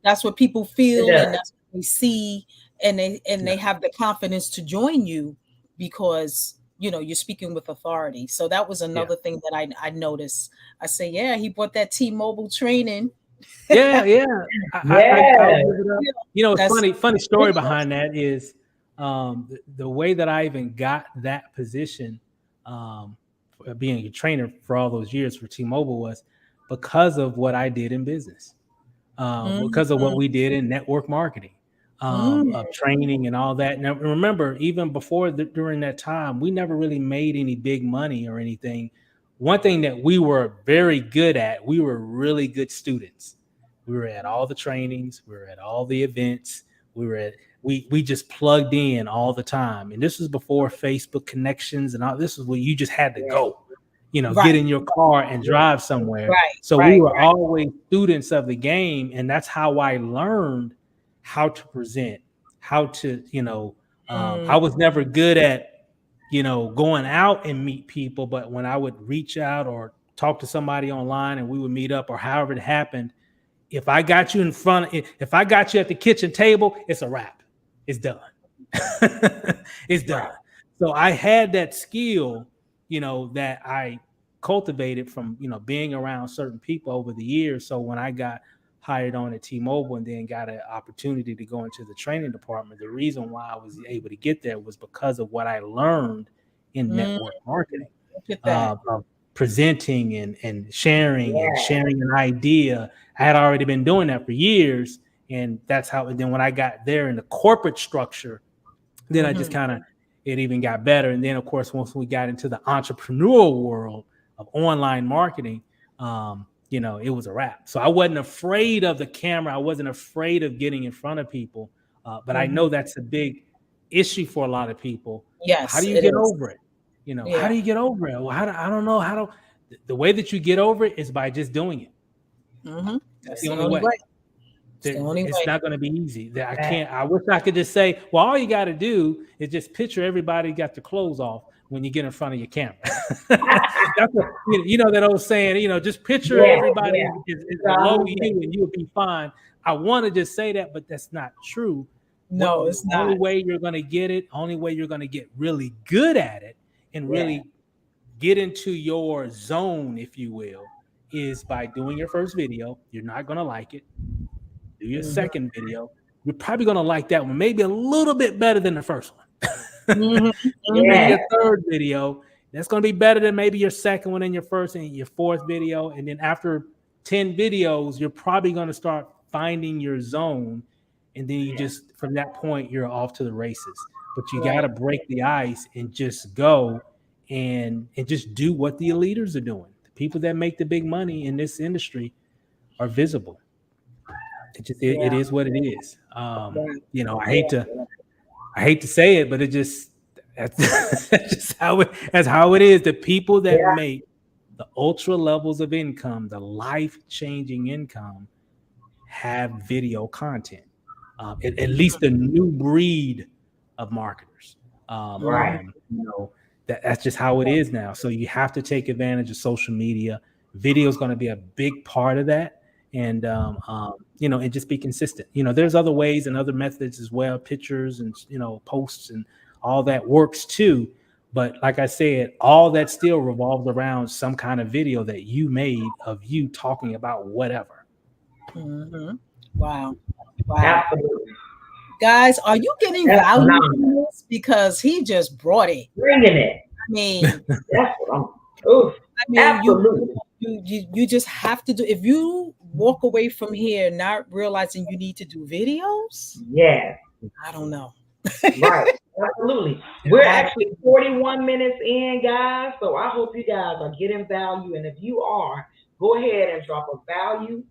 that's what people helps. It feel, and does. that's what they see, and they Yeah. have the confidence to join you because you're speaking with authority. So that was Yeah. another thing that I noticed. I say, yeah, he brought that T-Mobile training. Yeah, yeah. I'll Yes. give it up. Yeah, It's that's funny story videos. behind that is the way that I even got that position, being a trainer for all those years for T-Mobile was because of what I did in business, because of what Mm, we did in network marketing, mm, of training and all that. Now, remember, even during that time, we never really made any big money or anything. One thing that we were very good at, we were really good students. We were at all the trainings, we were at all the events, we were at we just plugged in all the time. And this was before Facebook connections and all. This was where you just had to Yes. go, get right, in your car and Yes. drive somewhere. right, So we right. were always students of the game, and that's how I learned how to present, how to, Mm, I was never good at, going out and meet people, but when I would reach out or talk to somebody online and we would meet up or however it happened, if I got you at the kitchen table, it's a wrap. It's done. It's Right. done. So I had that skill, that I cultivated from, being around certain people over the years. So when I got hired on at T-Mobile and then got an opportunity to go into the training department, the reason why I was able to get there was because of what I learned in mm, network marketing, look at that. of presenting and sharing and Yes. sharing an idea. I had already been doing that for years. And that's how, and then when I got there in the corporate structure, then I just Hmm. kind of, it even got better. And then, of course, once we got into the entrepreneurial world of online marketing, it was a wrap. So I wasn't afraid of the camera. I wasn't afraid of getting in front of people. But I Hmm. know that's a big issue for a lot of people. How do Yes, you it get is. over it? How Yeah. do you get over it? Well, I don't know how to. The way that you get over it is by just doing it. That's That's the the only only way. way. It's the only It's way. not going to be easy. That I Yes. can't. I wish I could just say, well, all you got to do is just picture everybody got their clothes off when you get in front of your camera. That's what, that old saying. Just picture Yes. everybody Yes. is It's below all you, things. and you'll be fine. I want to just say that, but that's not true. What No, the it's only not. way you're going to get it, only way you're going to get really good at it, and Yes. really get into your zone, if you will, is by doing your first video. You're not going to like it. Do your Hmm. second video. You're probably going to like that one, maybe a little bit better than the first one. Hmm. And then Hmm. Yes. your third video, that's going to be better than maybe your second one and your first and your fourth video. And then after 10 videos, you're probably going to start finding your zone. And then you Yes. just, from that point, you're off to the races. But you got Right. to break the ice and just go and just do what the leaders are doing. The people that make the big money in this industry are visible. It Yeah. is what it is. Right. I Yeah. hate to say it, but it just That's how it is. The people that Yeah. make the ultra levels of income, the life changing income, have video content. At least the new breed of marketers. Mhm. Right. That's just how it is now. So you have to take advantage of social media. Video is going to be a big part of that, and and just be consistent. There's other ways and other methods as well, pictures and posts and all that works too. But like I said, all that still revolves around some kind of video that you made of you talking about whatever. Mhm. Wow. Wow. Absolutely. Guys, are you getting That's value phenomenal. from this? Because he just brought it. Bringing it. I mean, That's what I'm. Oof. I mean, Absolutely. you just have to do. If you walk away from here not realizing you need to do videos, Yes. I don't know. Right. Absolutely. We're I actually 41 minutes in, guys. So I hope you guys are getting value. And if you are, go ahead and drop a value.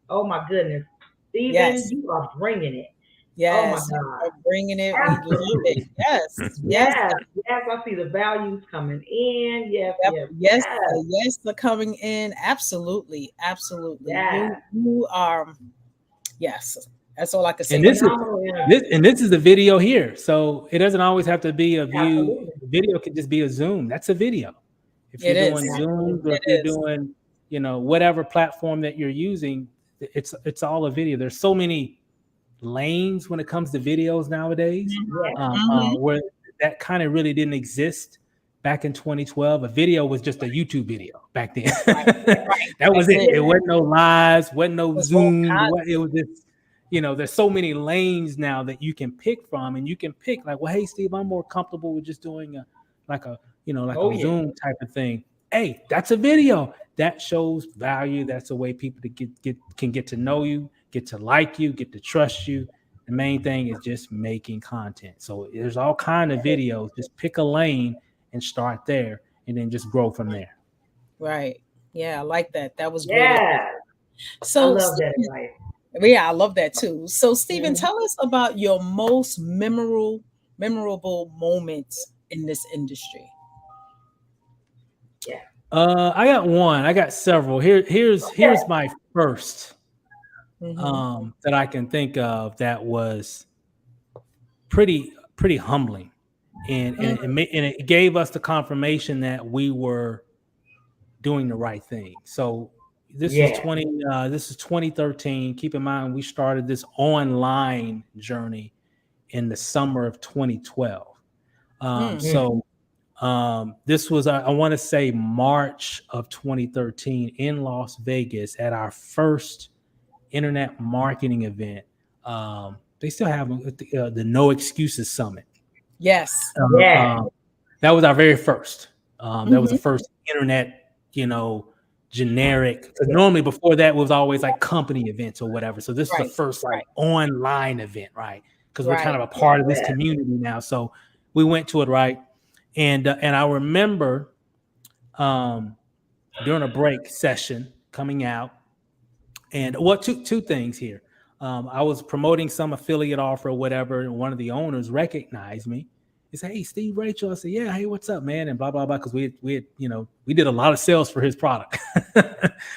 Oh my goodness. Stephen, yes, you are bringing it. Oh my yes, you God. are bringing it. We love it. Absolutely. Yes, yes, Yes. Yes. I see the values coming in. Yes. yep, Yes. yes, Yes. yes. They're coming in. Absolutely, absolutely. Yes. You are. Yes, that's all I can say And to this is that. Phenomenal this energy. and this is the video here. So it doesn't always have to be a view. Absolutely. Video could just be a Zoom. That's a video. If you're It doing is. Zooms or It if you're is. doing, whatever platform that you're using, it's all a video. There's so many lanes when it comes to videos nowadays, Yes. Mm-hmm. where that kind of really didn't exist back in 2012. A video was just a YouTube video back then. Right, right. That was That's it. it. It Yes. wasn't no lives, wasn't no It's all Zooms. It content. was just, there's so many lanes now that you can pick from, and you can pick like, well, hey, Steve, I'm more comfortable with just doing like a, like Oh a yeah. Zoom type of thing. Hey, that's a video that shows value. That's a way people to get to know you, get to like you, get to trust you. The main thing is just making content. So there's all kind of videos. Just pick a lane and start there, and then just grow from there. Right. Yeah, I like that. That was great. Yes. I So, love that Stephen, advice. yeah, I love that too. So, Stephen, Mhm. tell us about your most memorable moments in this industry. Yeah. I got one. I got several. Okay. Here's my first Mm-hmm. that I can think of that was pretty humbling, and it gave us the confirmation that we were doing the right thing. So Yeah. this is 2013. Keep in mind we started this online journey in the summer of 2012. Mm. Mm. This was I want to say March of 2013 in Las Vegas at our first internet marketing event. They still have the No Excuses Summit. Yes. Uh, Yeah. um, that was our very first. That was the Mm-hmm. first internet, generic. Because normally before that was always like company events or whatever. So this is the Right. first like Right. online event, right? Because we're kind Right. of a part of this Yeah. community now. So we went to it, right? And I remember um, during a break session coming out, and what two things here. I was promoting some affiliate offer or whatever, and one of the owners recognized me. He said, "Hey, Steve Rachel." I said, "Yeah, hey, what's up, man?" And blah blah blah, because we did a lot of sales for his product.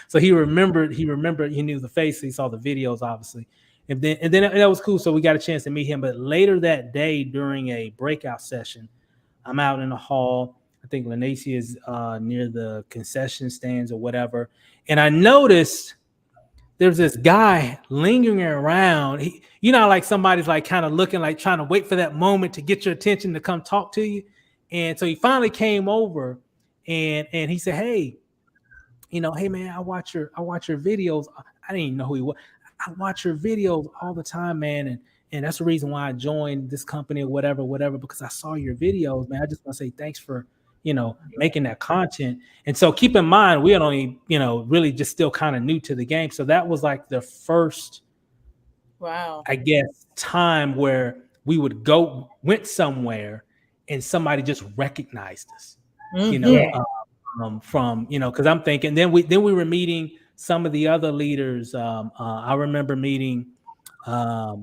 So he remembered. He knew the face. He saw the videos, obviously, and then that was cool. So we got a chance to meet him. But later that day, during a breakout session, I'm out in the hall. I think Lanacia is near the concession stands or whatever, and I noticed there's this guy lingering around. Like somebody's like kind of looking, like trying to wait for that moment to get your attention to come talk to you. And so he finally came over, and he said, "Hey, hey man, I watch your videos. I didn't even know who he was. I watch your videos all the time, man, and that's the reason why I joined this company or whatever, because I saw your videos, man. I just want to say thanks for making that content." And so keep in mind, we had only really just still kind of new to the game, so that was like the first, Wow. I guess, time where we went somewhere and somebody just recognized us, you Yeah. know, Mm-hmm. from because I'm thinking then we were meeting some of the other leaders. I remember meeting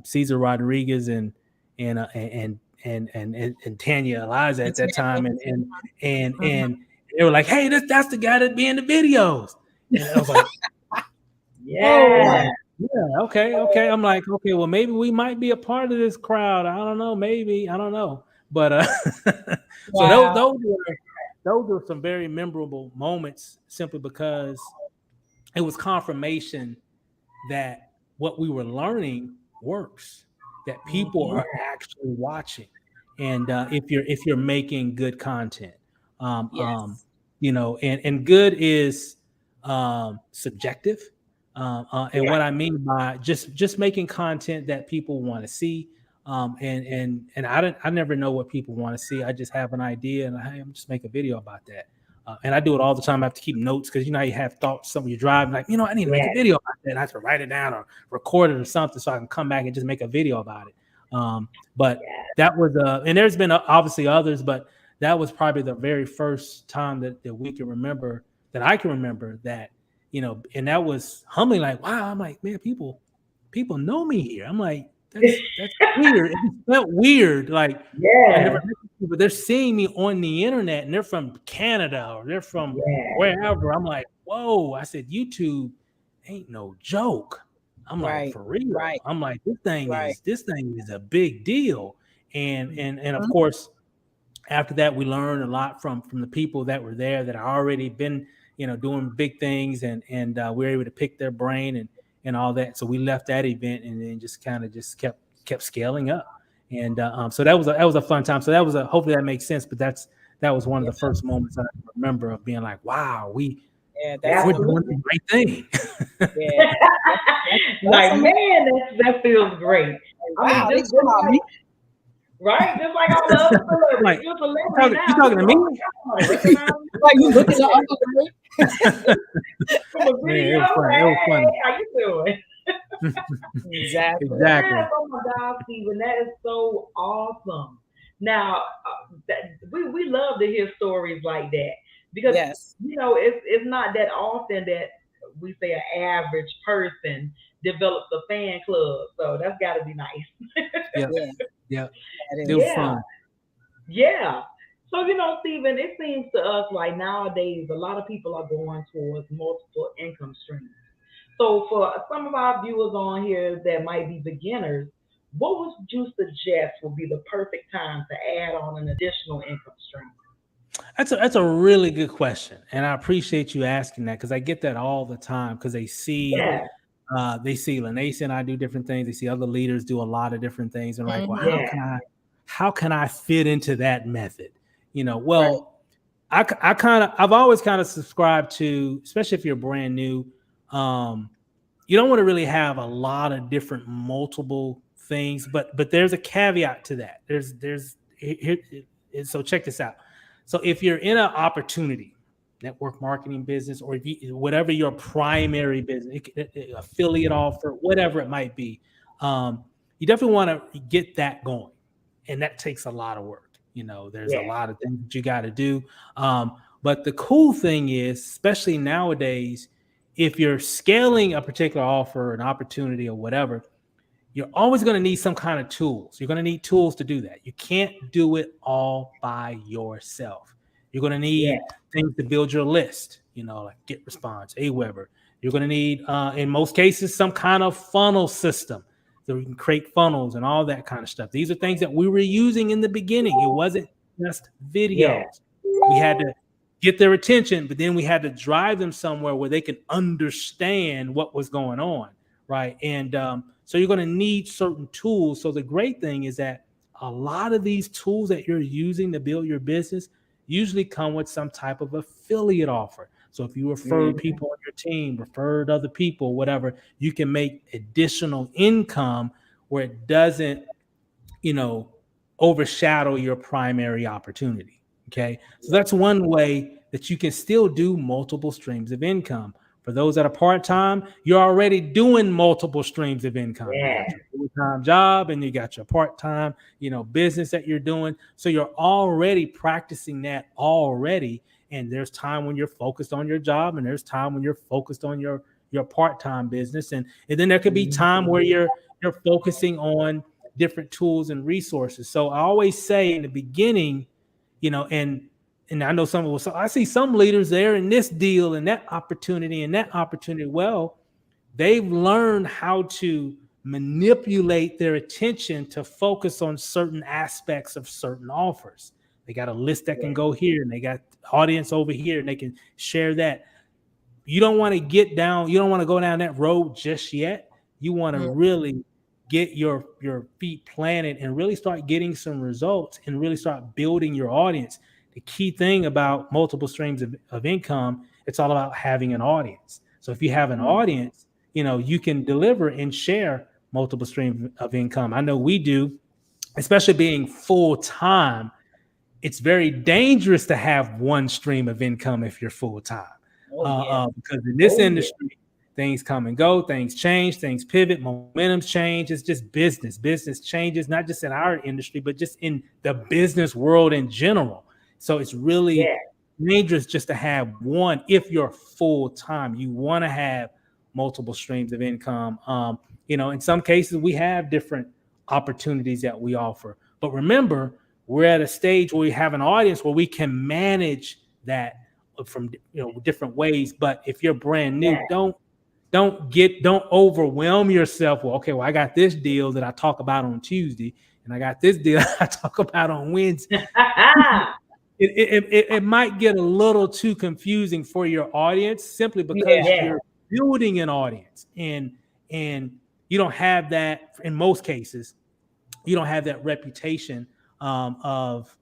Cesar Rodriguez and and Tanya Eliza at And that time, Tammy. and they were like, "Hey, that's the guy that be in the videos," and I was like, Oh, Yeah. "Oh, yeah, okay." I'm like, "Okay, well, maybe we might be a part of this crowd. I don't know, maybe I don't know." But so wow. those were some very memorable moments, simply because it was confirmation that what we were learning works, that people Yeah. are actually watching, and if you're making good content, um, um, Yes. and good is subjective, and Yeah. what I mean by just making content that people want to see. And I never know what people want to see. I just have an idea and hey, I'm just make a video about that. And I do it all the time. I have to keep notes because how you have thoughts, something you're driving, like, I need to make a Yeah. video about that. And I have to write it down or record it or something so I can come back and just make a video about it. But that was, and there's been obviously others, but that was probably the very first time that we can remember, that I can remember that, and that was humbling. Like, wow, I'm like, man, people know me here. I'm like, that's weird. It felt weird. Like, I never Yeah. met these people. They're seeing me on the internet and they're from Canada or they're from Yeah. wherever. I'm like, whoa. I said, YouTube ain't no joke. I'm like, Right. for real. Right. I'm like, this thing is a big deal. And of Mhm. course, after that, we learned a lot from the people that were there that had already been, doing big things, and we were able to pick their brain and all that. So we left that event and then just kind of just kept scaling up. And so that was a fun time. So hopefully that makes sense. But that was one of Yeah. the first moments I remember of being like, wow, Yeah. That's we're amazing. doing Absolutely. the right thing. Yeah. That's Like, amazing. man, that feels great. I mean, Wow. They just call me. like, right, just like all the other I'm celebrities. like, You're a celebrity you now. talking to People, me? oh my God, recognize you Like you looking the other way. from a Man, it video. was funny. It was Hey, funny. how you doing? Exactly. Yes, Exactly. oh my God, Stephen, that is so awesome. Now, we love to hear stories like that because Yes. it's not that often that we say an average person develops a fan club, so that's got to be nice. Yep. Yeah. Yep. That It was is. Yeah, fun. yeah. So Stephen, it seems to us like nowadays a lot of people are going towards multiple income streams. So for some of our viewers on here that might be beginners, what would you suggest would be the perfect time to add on an additional income stream? That's a really good question, and I appreciate you asking that because I get that all the time because Yeah, they see Lanace and I do different things. They see other leaders do a lot of different things, and like, well, Hmm. yeah, how can I fit into that method? Right. Well, I've always kind of subscribed to, especially if you're brand new, um, you don't want to really have a lot of different multiple things, but there's a caveat to that. So check this out. So if you're in an opportunity, network marketing business, or if you, whatever your primary business, affiliate offer, whatever it might be, you definitely want to get that going, and that takes a lot of work. There's a yeah, lot of things that you got to do. But the cool thing is, especially nowadays, if you're scaling a particular offer, an opportunity, or whatever, you're always going to need some kind of tools. You're going to need tools to do that. You can't do it all by yourself. You're going to yeah, need things to build your list, like Get Response, Aweber. You're going to need, in most cases, some kind of funnel system so we can create funnels and all that kind of stuff. These are things that we were using in the beginning. It wasn't just yeah, videos. We had to get their attention, but then we had to drive them somewhere where they can understand what was going on, right? And so you're going to need certain tools. So the great thing is that a lot of these tools that you're using to build your business usually come with some type of affiliate offer. So if you refer mm, people on your team, referred other people, whatever, you can make additional income where it doesn't, you know, overshadow your primary opportunity. Okay. So that's one way that you can still do multiple streams of income. For those that are part time, you're already doing multiple streams of income. You yeah, got your full time job and you got your part time, business that you're doing. So you're already practicing that already. And there's time when you're focused on your job, and there's time when you're focused on your part time business, and then there could be mm, time where you're focusing on different tools and resources. So I always say in the beginning, and I know some of us, I see some leaders there in this deal and that opportunity and that opportunity. Well, they've learned how to manipulate their attention to focus on certain aspects of certain offers. They got a list that can go here, and they got audience over here, and they can share that. You don't want to you don't want to go down that road just yet. You want to Mm. really get your feet planted and really start getting some results and really start building your audience. The key thing about multiple streams of income, it's all about having an audience. So if you have an audience, you can deliver and share multiple streams of income. I know we do, especially being full time. It's very dangerous to have one stream of income if you're full time, Oh yeah. because in this Oh yeah. industry, things come and go, things change, things pivot, momentum's change. It's just business. Business changes, not just in our industry, but just in the business world in general. So it's really Yeah. dangerous just to have one if you're full time. You want to have multiple streams of income. In some cases, we have different opportunities that we offer. But remember, we're at a stage where we have an audience where we can manage that from different ways. But if you're brand new, Yeah. don't overwhelm yourself. Well, okay, well, I got this deal that I talk about on Tuesday, and I got this deal I talk about on Wednesday. It might get a little too confusing for your audience simply because Yeah. Yeah. you're building an audience, and you don't have that in most cases. You don't have that reputation of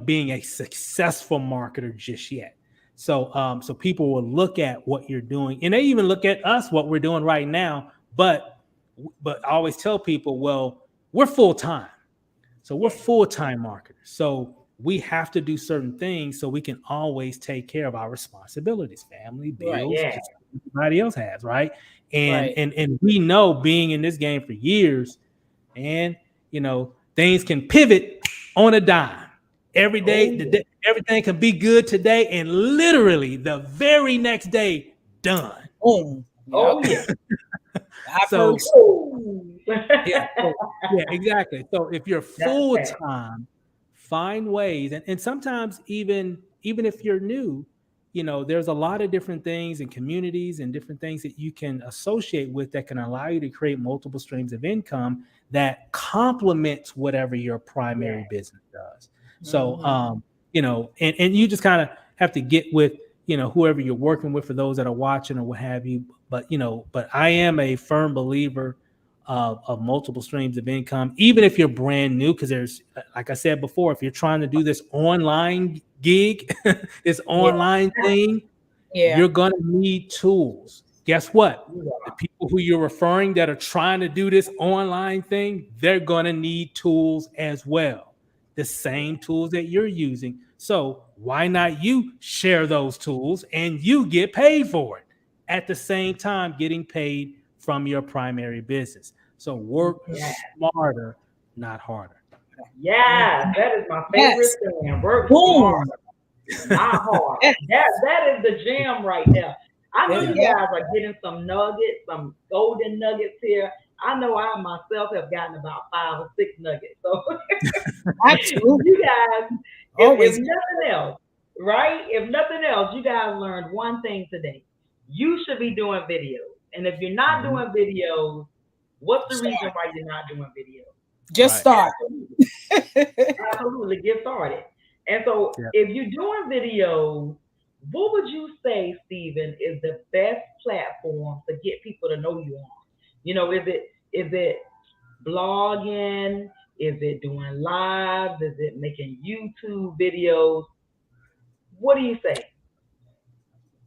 being a successful marketer just yet. So people will look at what you're doing, and they even look at us, what we're doing right now. But I always tell people, well, we're full time, so we're full time marketers. So we have to do certain things so we can always take care of our responsibilities, family, Right. bills, Yeah. just like everybody else has, right? And Right. and and we know, being in this game for years, and things can pivot on a dime. Every Oh day, yeah. everything can be good today, and literally the very next day, done. Boom. Yep. Oh yeah. I've heard. So Ooh. yeah, yeah, exactly. So if you're That's full fact. time, find ways, and sometimes even if you're new, there's a lot of different things and communities and different things that you can associate with that can allow you to create multiple streams of income that complements whatever your Yeah. primary business does. So Mhm. and you just kind of have to get with whoever you're working with, for those that are watching or what have you. But I am a firm believer of multiple streams of income, even if you're brand new, because there's, like I said before, if you're trying to do this online gig, this Yeah. online thing, Yeah. you're going to need tools. Guess what? You The are. people who you're referring that are trying to do this online thing, they're going to need tools as well. The same tools that you're using. So why not you share those tools and you get paid for it at the same time getting paid from your primary business? So work Yeah. smarter, not harder. Mhm. Yes, that is my favorite Yes. thing. Work Boom. smarter, not harder. Yeah. That is the jam right there. I know Yeah. you Yeah. guys are getting some nuggets, some golden nuggets here. I know I myself have gotten about 5 or 6 nuggets. So Absolutely. you guys, if Always. nothing else, right? If nothing else, you guys learned one thing today. You should be doing videos. And if you're not Mhm. doing videos, what's the reason Start. why you're not doing videos? Just Right. start. Absolutely. Absolutely, get started. And so, Yeah. if you're doing videos, what would you say, Stephen, is the best platform to get people to know you on? Is it blogging? Is it doing lives? Is it making YouTube videos? What do you say?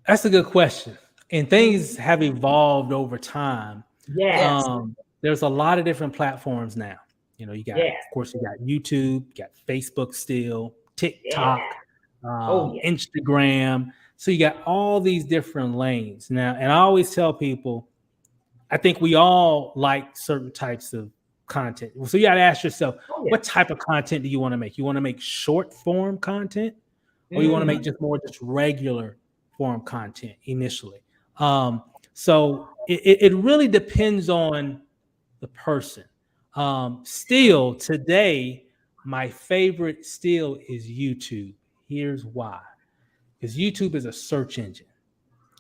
That's a good question. And things Mhm. have evolved over time. Yes, Yes. There's a lot of different platforms now. You got, yes, of course, you got YouTube, you got Facebook still, yes. TikTok, Oh yes, Instagram. So you got all these different lanes now. And I always tell people, I think we all like certain types of content. So you got to ask yourself, oh yes. what type of content do you want to make? You want to make short form content, or you want to make Mm, just regular form content initially? So it really depends on the person. Still today, my favorite still is YouTube. Here's why: because YouTube is a search engine.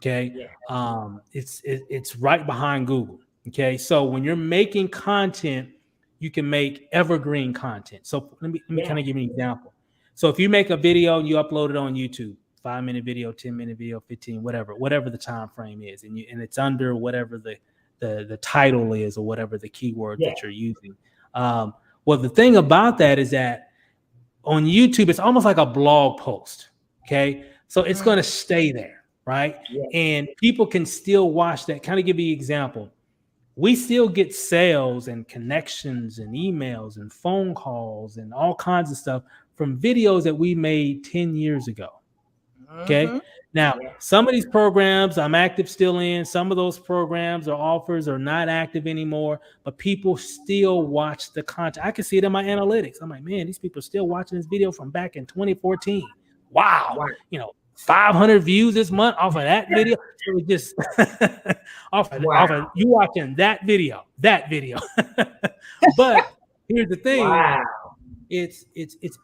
Okay, Yeah. it's right behind Google. Okay, so when you're making content, you can make evergreen content. So let me kind Yeah. of give you an example. So if you make a video and you upload it on YouTube, 5 minute video, 10 minute video, 15, whatever the time frame is, and it's under whatever the title is or whatever the keyword Yeah. that you're using. Well, the thing about that is that on YouTube, it's almost like a blog post. Okay. So it's going to stay there, right? Yeah. And people can still watch that. Kind of give you an example. We still get sales and connections and emails and phone calls and all kinds of stuff from videos that we made 10 years ago. Okay. Now, Yeah. some of these programs I'm active still in. Some of those programs or offers are not active anymore, but people still watch the content. I can see it in my analytics. I'm like, man, these people are still watching this video from back in 2014. Wow. Wow. 500 views this month off of that video. So it just off of you watching that video. But here's the thing, Wow. it's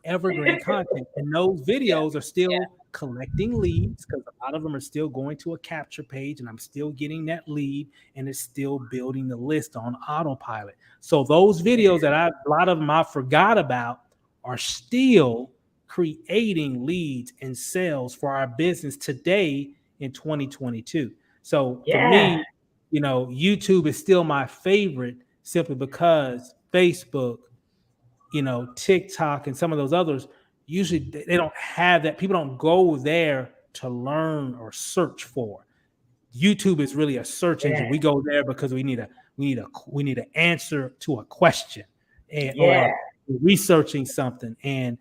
evergreen content, and those videos are still collecting leads because a lot of them are still going to a capture page, and I'm still getting that lead, and it's still building the list on autopilot. So those videos that a lot of them I forgot about are still creating leads and sales for our business today in 2022. So for Yeah. me, YouTube is still my favorite simply because Facebook, TikTok and some of those others, usually they don't have that. People don't go there to learn or search for. YouTube is really a search engine. We go there because we need an answer to a question, or researching something. And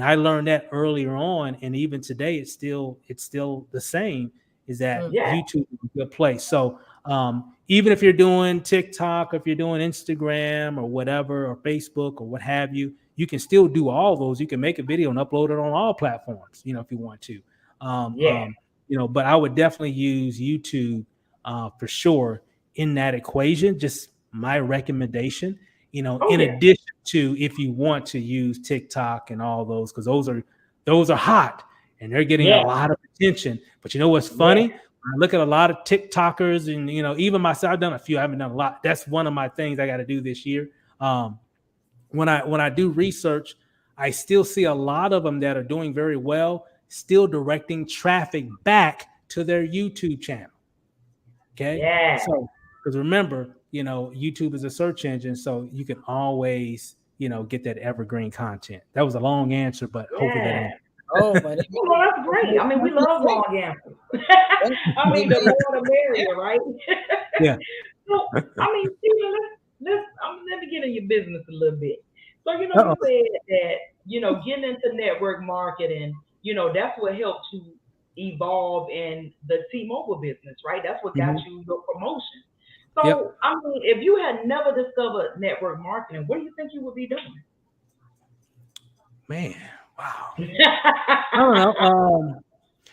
I learned that earlier on, and even today it's still the same. Is that YouTube is a good place. So even if you're doing TikTok, or if you're doing Instagram or whatever, or Facebook or what have you, you can still do all those. You can make a video and upload it on all platforms, if you want to. But I would definitely use YouTube for sure in that equation. Just my recommendation, in addition to if you want to use TikTok and all those, because those are hot and they're getting a lot of attention. But you know what's funny? I look at a lot of TikTokers, and even myself, I've done a few. I haven't done a lot. That's one of my things I got to do this year. When I do research, I still see a lot of them that are doing very well, still directing traffic back to their YouTube channel. Okay. Yeah. So, because remember, YouTube is a search engine, so you can always, get that evergreen content. That was a long answer, but hopefully that answers. Oh, but that's great. I mean, we love long answers. I mean, the more the merrier, right? Yeah. So, I mean, Steven, let me get in your business a little bit. So, you Uh-oh. said that, getting into network marketing, that's what helped you evolve in the T-Mobile business, right? That's what got you your promotion. So, I mean, if you had never discovered network marketing, what do you think you would be doing? Man, wow. I don't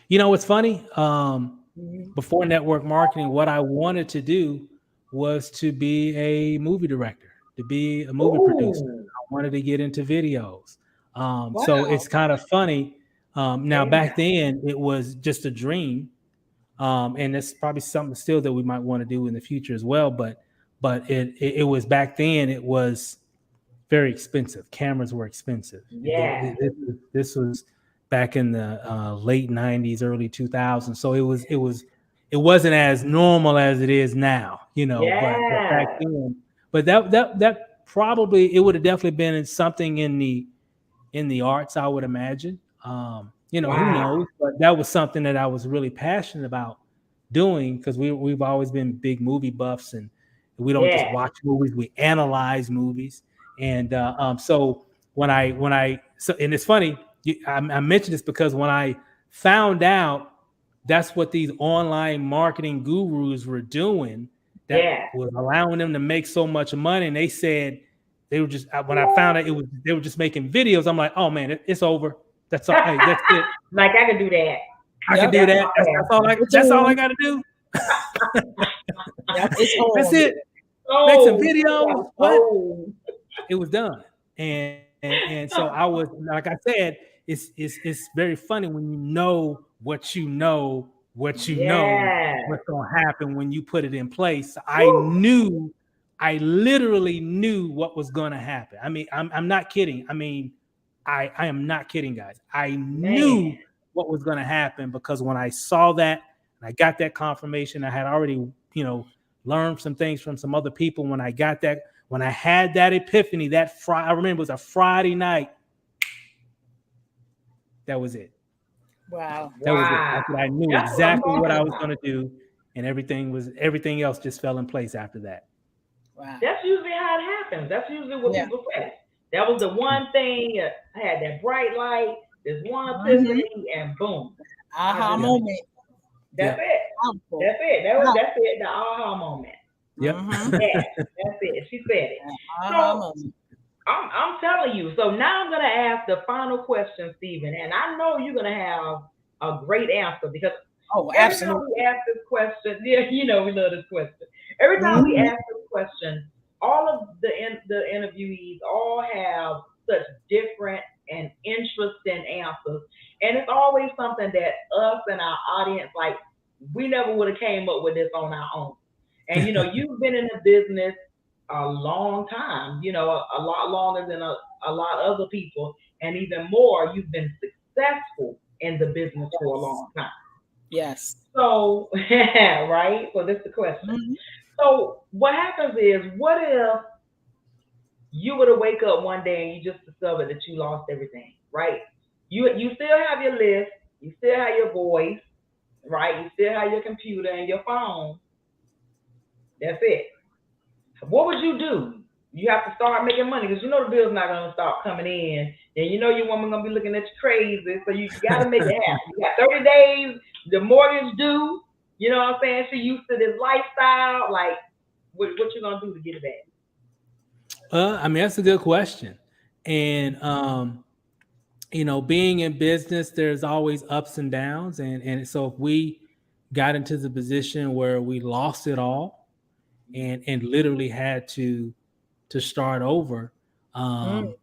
know. What's funny? Before network marketing, what I wanted to do was to be a movie director, to be a movie producer. I wanted to get into videos. So it's kind of funny. Now, back then, it was just a dream. And it's probably something still that we might want to do in the future as well. But it was back then, it was very expensive. Cameras were expensive. Yeah. This was back in the late 90s, early 2000s. So it wasn't as normal as it is now, but back then, but that probably, it would have definitely been something in the arts, I would imagine. Who knows? But that was something that I was really passionate about doing, because we've always been big movie buffs, and we don't just watch movies, we analyze movies. And so and it's funny, I mentioned this because when I found out that's what these online marketing gurus were doing, that was allowing them to make so much money, and they said they were just, when I found out they were just making videos, I'm like, oh man, it's over. That's all. Hey, that's it. Like I can do that. I can do that. That's all I got to do. That's it. Make some videos. What? it was done. And so I was, like I said, it's very funny when you know what you know, Yes. what's gonna happen when you put it in place. Woo. I literally knew what was gonna happen. I mean, I'm not kidding. I mean, I am not kidding, guys. I Man. knew what was gonna happen because when I saw that and I got that confirmation, I had already, learned some things from some other people. When I had that epiphany, that Friday, I remember it was a Friday night. That was it. Wow. That was it. Wow. That's what I knew That's what I'm exactly what talking I was about. going to do, and everything else just fell in place after that. Wow. That's usually how it happens. That's usually what Yeah. people say. That was the one thing. I had that bright light, this one Hmm. epiphany, and boom. I Aha just Yep. moment. that's Yep. it. Powerful. That's it. Wow. That's it. The aha moment. Yep. Mm-hmm. Yes, that's it. She said it. Aha So moment. I'm telling you. So now I'm gonna ask the final question, Stephen, and I know you're gonna have a great answer because Oh, every time we absolutely. ask this question, yeah, we love this question. Every time we Hmm. ask this question, all of the interviewees all have such different and interesting answers, and it's always something that us and our audience like we never would have came up with this on our own. And you've been in the business a long time, a lot longer than a lot of other people, and even more, you've been successful in the business for a Yes. long time. Yes. So, right? So this is the question. Hmm. So what happens is, what if you were to wake up one day and you just discovered that you lost everything, right? You still have your list, you still have your voice, right? You still have your computer and your phone. That's it. What would you do? You have to start making money because the bill's not gonna start coming in, and your woman gonna be looking at you crazy. So you got to make it happen. You got 30 days. The mortgage due. You know what I'm saying? She used to this lifestyle. Like, what you gonna do to get it back? I mean, that's a good question. And being in business, there's always ups and downs, and so if we got into the position where we lost it all and literally had to start over, Mm. um,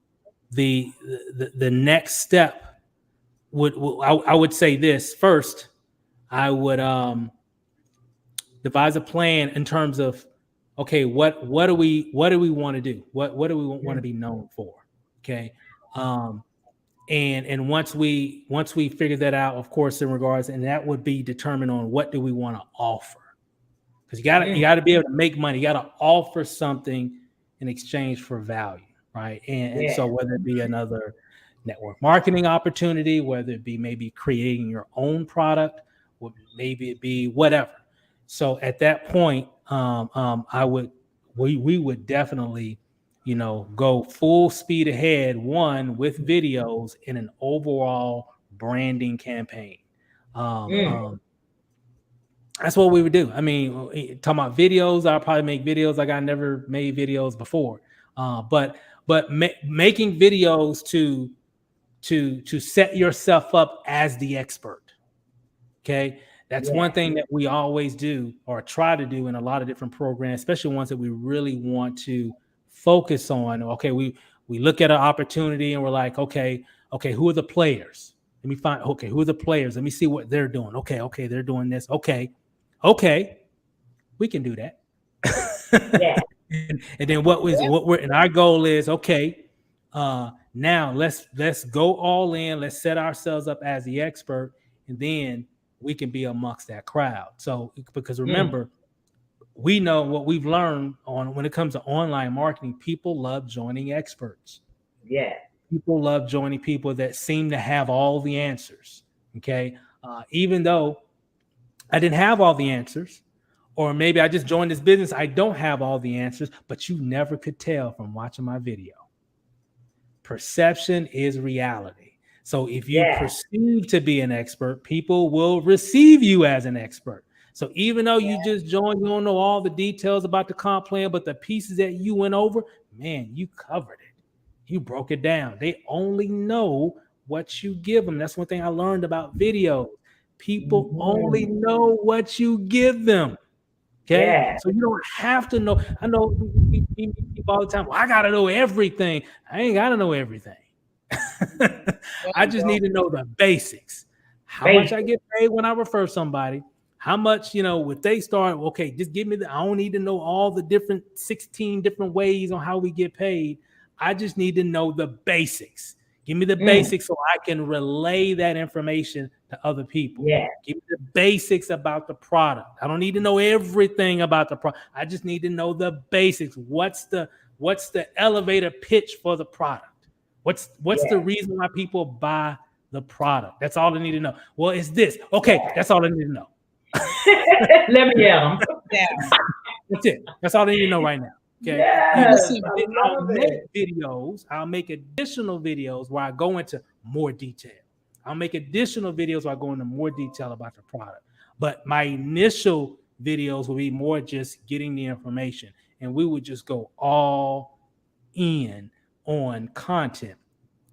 the next step I would say this first. I would devise a plan in terms of, okay, what do we want to do? What do we want to Mm, be known for? Okay, um, and once we figure that out, of course, in regards, and that would be determined on what do we want to offer, because you mm, gotta be able to make money. You gotta offer something in exchange for value, right? And yeah, so whether it be another network marketing opportunity, whether it be maybe creating your own product, or maybe it be whatever. So at that point, I would we would definitely, go full speed ahead. One with videos in an overall branding campaign. Um, mm, um, that's what we would do. I mean, talking about videos, I'll probably make videos like I never made videos before. But making videos to set yourself up as the expert. Okay, that's yeah, one thing that we always do or try to do in a lot of different programs, especially ones that we really want to focus on. Okay, we look at an opportunity and we're like, okay, who are the players? Let me find. Okay, who are the players? Let me see what they're doing. Okay, they're doing this. Okay, we can do that. yeah, And then what we're and our goal is, okay, now let's go all in. Let's set ourselves up as the expert, and then we can be amongst that crowd. So because mm, remember, we know what we've learned on when it comes to online marketing. People love joining experts. yeah, People love joining people that seem to have all the answers. Okay, even though I didn't have all the answers, or maybe I just joined this business. I don't have all the answers, but you never could tell from watching my video. Perception is reality. So if you yeah, perceive to be an expert, people will receive you as an expert. So even though you yeah, just joined, you don't know all the details about the comp plan, but the pieces that you went over, man, you covered it. You broke it down. They only know what you give them. That's one thing I learned about videos. People only mm-hmm, know what you give them. Okay, Yeah. so you don't have to know. I know we meet people all the time. Well, I gotta know everything. I ain't gotta know everything. There I you just go. need to know the basics. How much I Basic. get paid when I refer somebody. How much, if they start, okay, just give me I don't need to know all the different 16 different ways on how we get paid. I just need to know the basics. Give me the Mm. basics so I can relay that information to other people. Yeah. Give me the basics about the product. I don't need to know everything about the product. I just need to know the basics. What's the elevator pitch for the product? What's the Yeah. reason why people buy the product? That's all I need to know. Well, it's this. Okay, Yeah. that's all I need to know. Let me get them. Down. That's it. That's all I need to know right now. Okay. Let me Yes, see. I I'll love make it. videos. I'll make additional videos where I go into more detail. I'll make additional videos where I go into more detail about the product. But my initial videos will be more just getting the information. And we would just go all in on content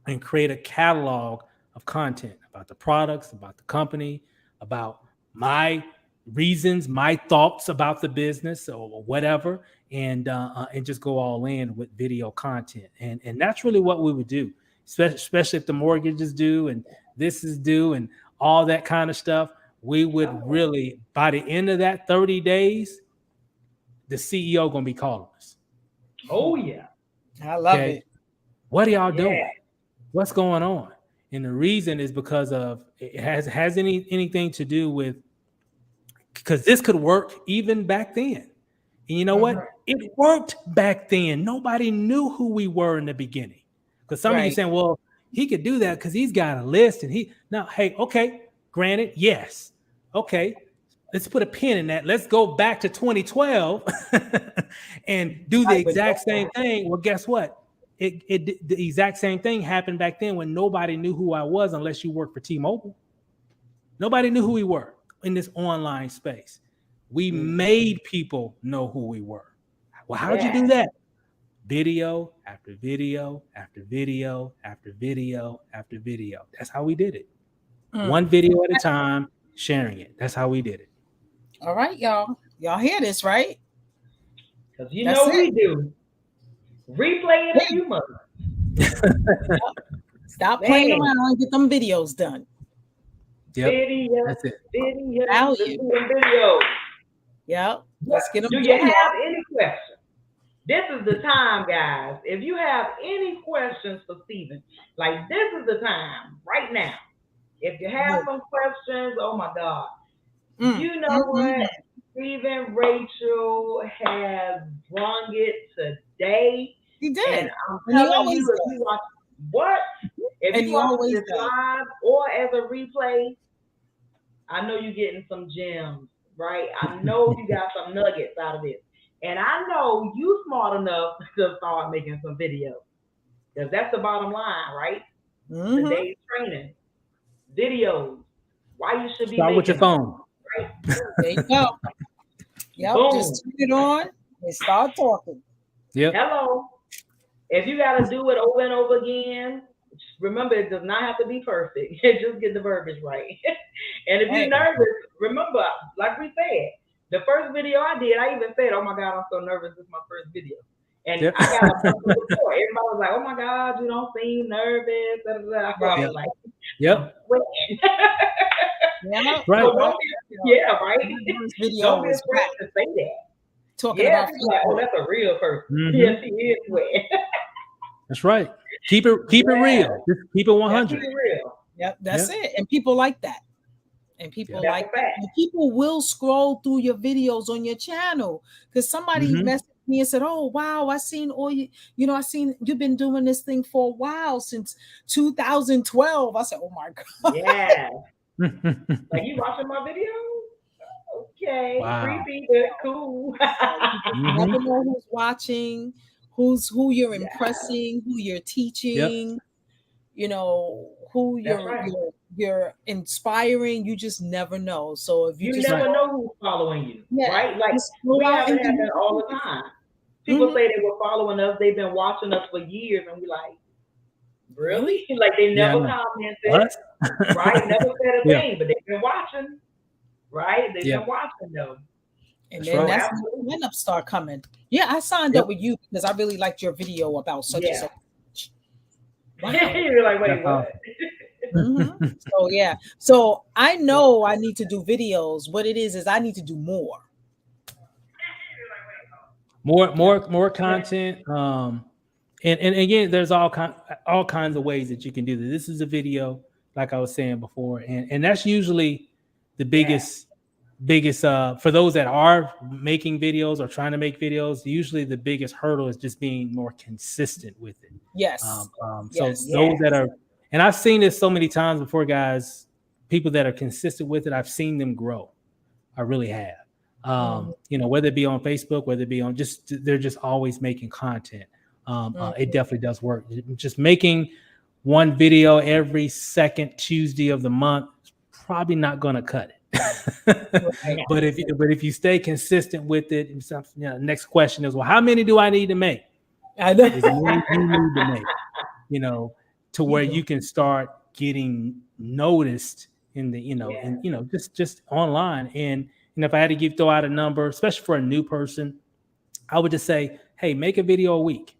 and create a catalog of content about the products, about the company, about my reasons, my thoughts about the business or whatever, and just go all in with video content. And that's really what we would do, especially if the mortgage is due and this is due and all that kind of stuff. We would really, by the end of that 30 days, the CEO gonna be calling us. Oh yeah. I love Okay, it. what are y'all Yeah. doing? What's going on? And the reason is because of it has anything to do with, because this could work even back then. And you know Mhm. what? It worked back then. Nobody knew who we were in the beginning. Because some of you Right. saying, well, he could do that because he's got a list and he now, hey, okay, granted, yes. Okay, let's put a pin in that. Let's go back to 2012 and do the Right, but exact go same back. thing. Well, guess what? The exact same thing happened back then when nobody knew who I was unless you worked for T-Mobile. Nobody knew who we were in this online space. We Mm. made people know who we were. Well, how'd you Yeah. do that? Video after video after video after video after video. That's how we did it. Mm. One video at a time, sharing it. That's how we did it. All right, y'all. Y'all hear this, right? Because you That's know it. we do. Replay it Yeah. if you must. Yep. Stop playing Man, around and get them videos done. Yep. video, That's it. video, let's Value. do a video. Yep. What Let's get them do you done, y'all. have any questions? This is the time, guys. If you have any questions for Steven, like this is the time right now. If you have Good. some questions, oh my God. Mm. You know Mm, mm, what? mm. Stephen Rachel has brung it today. He And did. I'm And he telling you, always if you does. watch what? If And you he watching always this does. live or as a replay, I know you're getting some gems, right? I know you got some nuggets out of this. And I know you smart enough to start making some videos. Because that's the bottom line, right? Mm-hmm. Today's training. Videos. Why you should be Start with your making them, phone. right? There you go. Yep. Boom. Just turn it on and start talking. Yep. Hello. If you got to do it over and over again, remember it does not have to be perfect. Just get the verbiage right. And if you're Hey. nervous, remember, like we said, the first video I did, I even said, "Oh my God, I'm so nervous. This is my first video." And Yep. I got a bunch of support. Everybody was like, "Oh my God, you don't seem nervous." Da, da, da. So I Right. Yep. was like, "I'm Yep. sweating." Yeah. Right. So Right. don't be, You know, yeah, right. my first video Don't be was afraid whack, to say that. talking Yeah, about people like, "Oh, Facebook. that's a real person." Yeah, Mm-hmm. she is sweating. That's right. Keep it Yeah, real. Just keep it Yep. keep 100. it real. Yep. That's Yep. it. And people like that. And people Yep. That's a like that. fact. And people will scroll through your videos on your channel because somebody Mm-hmm. messaged me and said, "Oh wow, I seen all I seen you've been doing this thing for a while since 2012." I said, "Oh my God." Yeah. Like you watching my videos? Okay, Wow. creepy but cool. You just Mm-hmm. never know who's watching, who you're Yeah, impressing, who you're Yep. teaching, who that's you're right. you're you're inspiring. You just never know. So if you You just Right. never scroll, know who's following you, yeah, right? Like just go we out have and it do happen your all the thing. time. People Mhm. say they were following us, they've been watching us for years, and we like, Really? really? Like they Yeah, I never know. commented, Us? right? Never said a Yeah. thing, but they've been watching, right? They've Yeah. been watching though. And That's then right. that's when the lineup start coming. Yeah, I signed Yep. up with you because I really liked your video about such and Yeah. such. Wow. You're like, That's wait, what? So yeah. So I know I need to do videos. What it is I need to do more. More Yeah. content. And again, there's all kinds of ways that you can do this. This is a video, like I was saying before, and that's usually the Yeah. biggest for those that are making videos or trying to make videos. Usually, the biggest hurdle is just being more consistent with it. Yes. So Yes. those that Yes. are, and I've seen this so many times before, guys. People that are consistent with it, I've seen them grow. I really have. Mhm, Whether it be on Facebook, whether it be on they're just always making content. It mhm. definitely does work. Just making one video every second Tuesday of the month is probably not going to cut it. Right. But if you stay consistent with it, next question is, well, how many do I need to make? I know. As many as you need to make, you know, to where Mhm. you can start getting noticed in the, Yeah. and just online. And if I had to throw out a number, especially for a new person, I would just say, hey, make a video a week.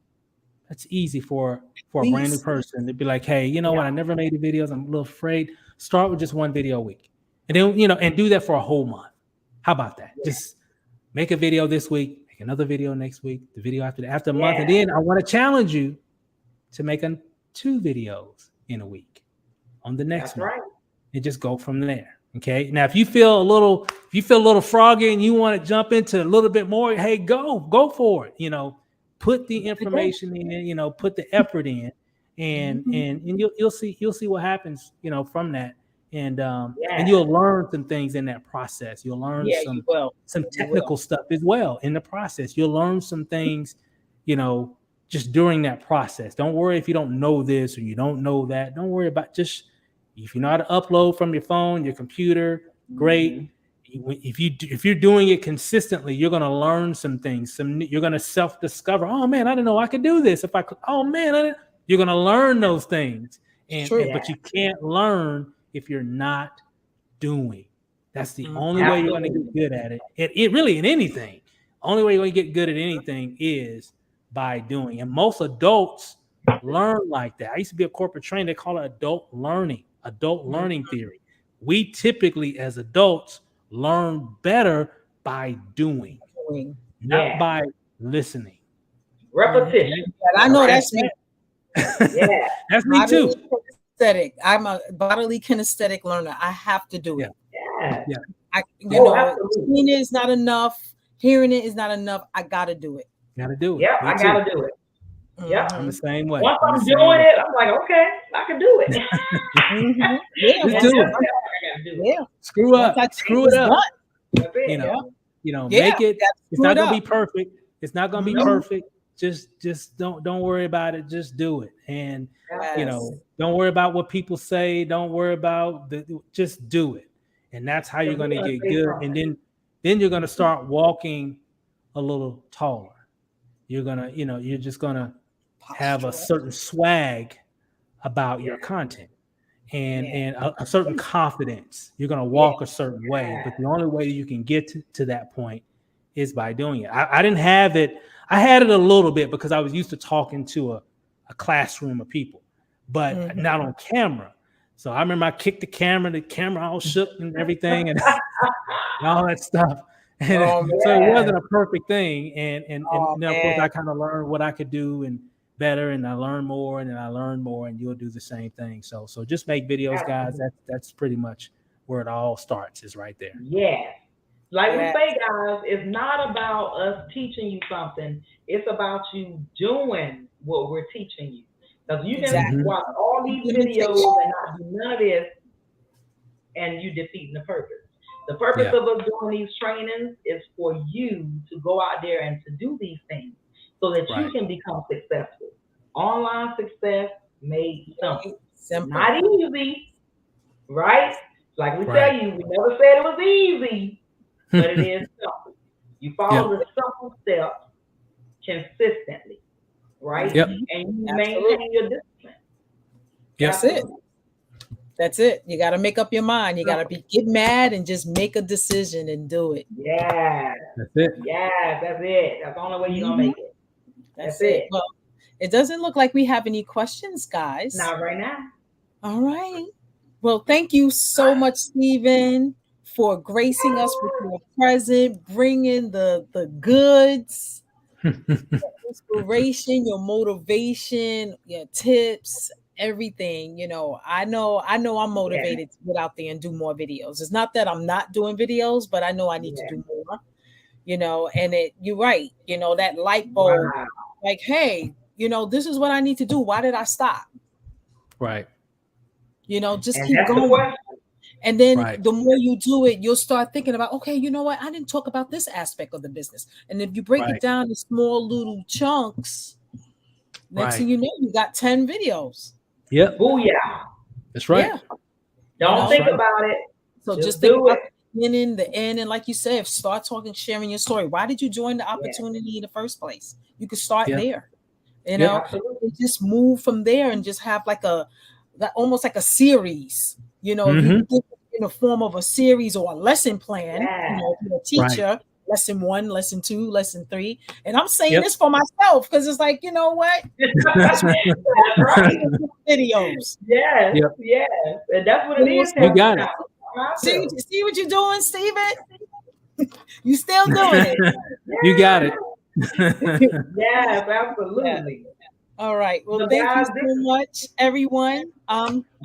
That's easy for a brand new Please. person to be like, hey, you know Yeah. what? I never made the videos. I'm a little afraid. Start with just one video a week, and then and do that for a whole month. How about that? Yeah. Just make a video this week, make another video next week, the video after a month, and Yeah. then I want to challenge you to make 2 videos in a week on the next That's month, right. and just go from there. Okay. Now, if you feel a little froggy and you want to jump into a little bit more, hey, go for it. Put the information in. Put the effort in, and Mhm. and and you'll see what happens. From that, and Yeah. you'll learn some things in that process. You'll learn Yeah, you will. some You will. technical stuff as well in the process. You'll learn some things, you know, just during that process. Don't worry if you don't know this or you don't know that. Don't worry about just if you know how to upload from your phone, your computer, Hmm. great. If you're doing it consistently, you're gonna learn some things. You're gonna self-discover. Oh man, I didn't know I could do this. If I could, oh man, you're gonna learn those things. It's And true. but Yeah. you can't learn if you're not doing. That's the Mhm. only way you're going to get Absolutely. good at it. It really in anything. Only way you're going to get good at anything is by doing. And most adults learn like that. I used to be a corporate trainer. They call it adult Mhm. learning theory. We typically, as adults, learn better by doing, Doing. not Yeah. by listening. Mhm. Repetition. And I All know right. That's that's me. Yeah. that's me Bodily too. kinesthetic. I'm a bodily kinesthetic learner. I have to do Yeah, it. Yeah. yeah, Oh, absolutely. Seeing it is not enough. Hearing it is not enough. I gotta do it. gotta do it. Yep. Me I too. gotta do it. Yep. I'm the Hmm. same way. Once I'm the I'm same doing way. it, I'm like, okay, I can do it. Yeah. Just And do just it. that, I gotta do it. Yeah. Screw Once I up. take Screw it it's up. done. That's you it. Yeah. know Yeah. make it. Got to It's screw not it gonna up. be perfect. It's not gonna be No. perfect. Just don't worry about it. Just do it. And Yes. don't worry about what people say. Don't worry about just do it. And that's how you're Because we're gonna gonna get say good. And something. then you're gonna start walking a little taller. You're just gonna have a Posture. certain swag about Yeah. your content and Yeah. and a certain confidence. You're going to Yeah. walk a certain way, but the only way you can get to that point is by doing it. I didn't have it. I had it a little bit because I was used to talking to a classroom of people, but Mhm. not on camera. So I remember I kicked the camera all shook and everything, and all that stuff. And Oh so it man. Yeah. wasn't a perfect thing. And Oh then of course man. I kind of learned what I could do and better, and I learned more, and then I learned more, and you'll do the same thing. So just make videos, guys. Absolutely. That's pretty much where it all starts, is right there. Yes. Like we Yeah. say, guys, it's not about us teaching you something. It's about you doing what we're teaching you. Because you can Exactly. Hmm. watch all these Implementation. videos and not do none of this, and you defeating the purpose. The purpose Yeah, of us doing these trainings is for you to go out there and to do these things so that you right. can become successful. Online success made Very simple. simple. Not easy, right? Like we tell Right. you, we never said it was easy, but it is simple. You Yep. follow the simple steps consistently, right? Yep. Mhm. And you Absolutely. maintain your discipline. Yep. That's it. Absolutely. That's it. You got to make up your mind. You got to get mad and just make a decision and do it. Yes. That's it. Yes, that's it. That's the only way you're gonna Mhm. make it. That's That's it. it. Well, it doesn't look like we have any questions, guys. Not right now. All right. Well, thank you so much, Stephen, for gracing us with your present, bringing the goods, inspiration, your motivation, your tips, everything. I know I'm Yeah. motivated to get out there and do more videos. It's not that I'm not doing videos, but I know I need to Yeah. do more, and you're right, that light bulb, Wow. like, hey, this is what I need to do. Why did I stop? Right. Just And keep that's the going. question. And then Right. the more you do it, you'll start thinking about, okay, you know what? I didn't talk about this aspect of the business. And if you break it Right. down in small little chunks, next thing Right. you know, you got 10 videos. Yep. Booyah. That's right. Yeah. You Don't know, That's think right. about it. so just Just think do about it. the beginning, the end. And like you said, start talking, sharing your story. Why did you join the Yeah. opportunity in the first place? You could start Yep. there, Yep. Absolutely. and just move from there and just have like almost like a series. If you Mm-hmm. think in the form of a series or a lesson plan, Yeah. if you're a Right. teacher, lesson 1, lesson 2, lesson 3. And I'm saying Yep. this for myself because it's like, you know what? That's right. Videos. Yes. Yep. Yes. And that's what You it know, is You half the got time. it. see, Myself. see what you're doing, Steven? You still doing it. You got it. Yes, Yeah. absolutely. All right. Well, So thank you guys, so this is much, everyone.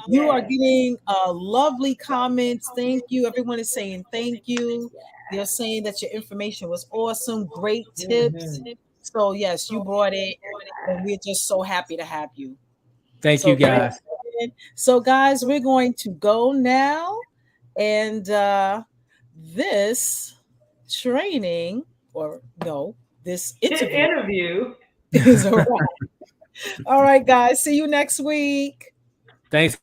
You are yes. getting lovely comments. Thank you. Everyone is saying thank you. They're saying that your information was awesome. Great tips. Mhm. So yes, you brought it, and we're just so happy to have you. Thank you, So thanks. guys. Again. So guys, we're going to go now, and this training, or no, this interview Interview. is a wrap. All right, guys. See you next week. Thanks,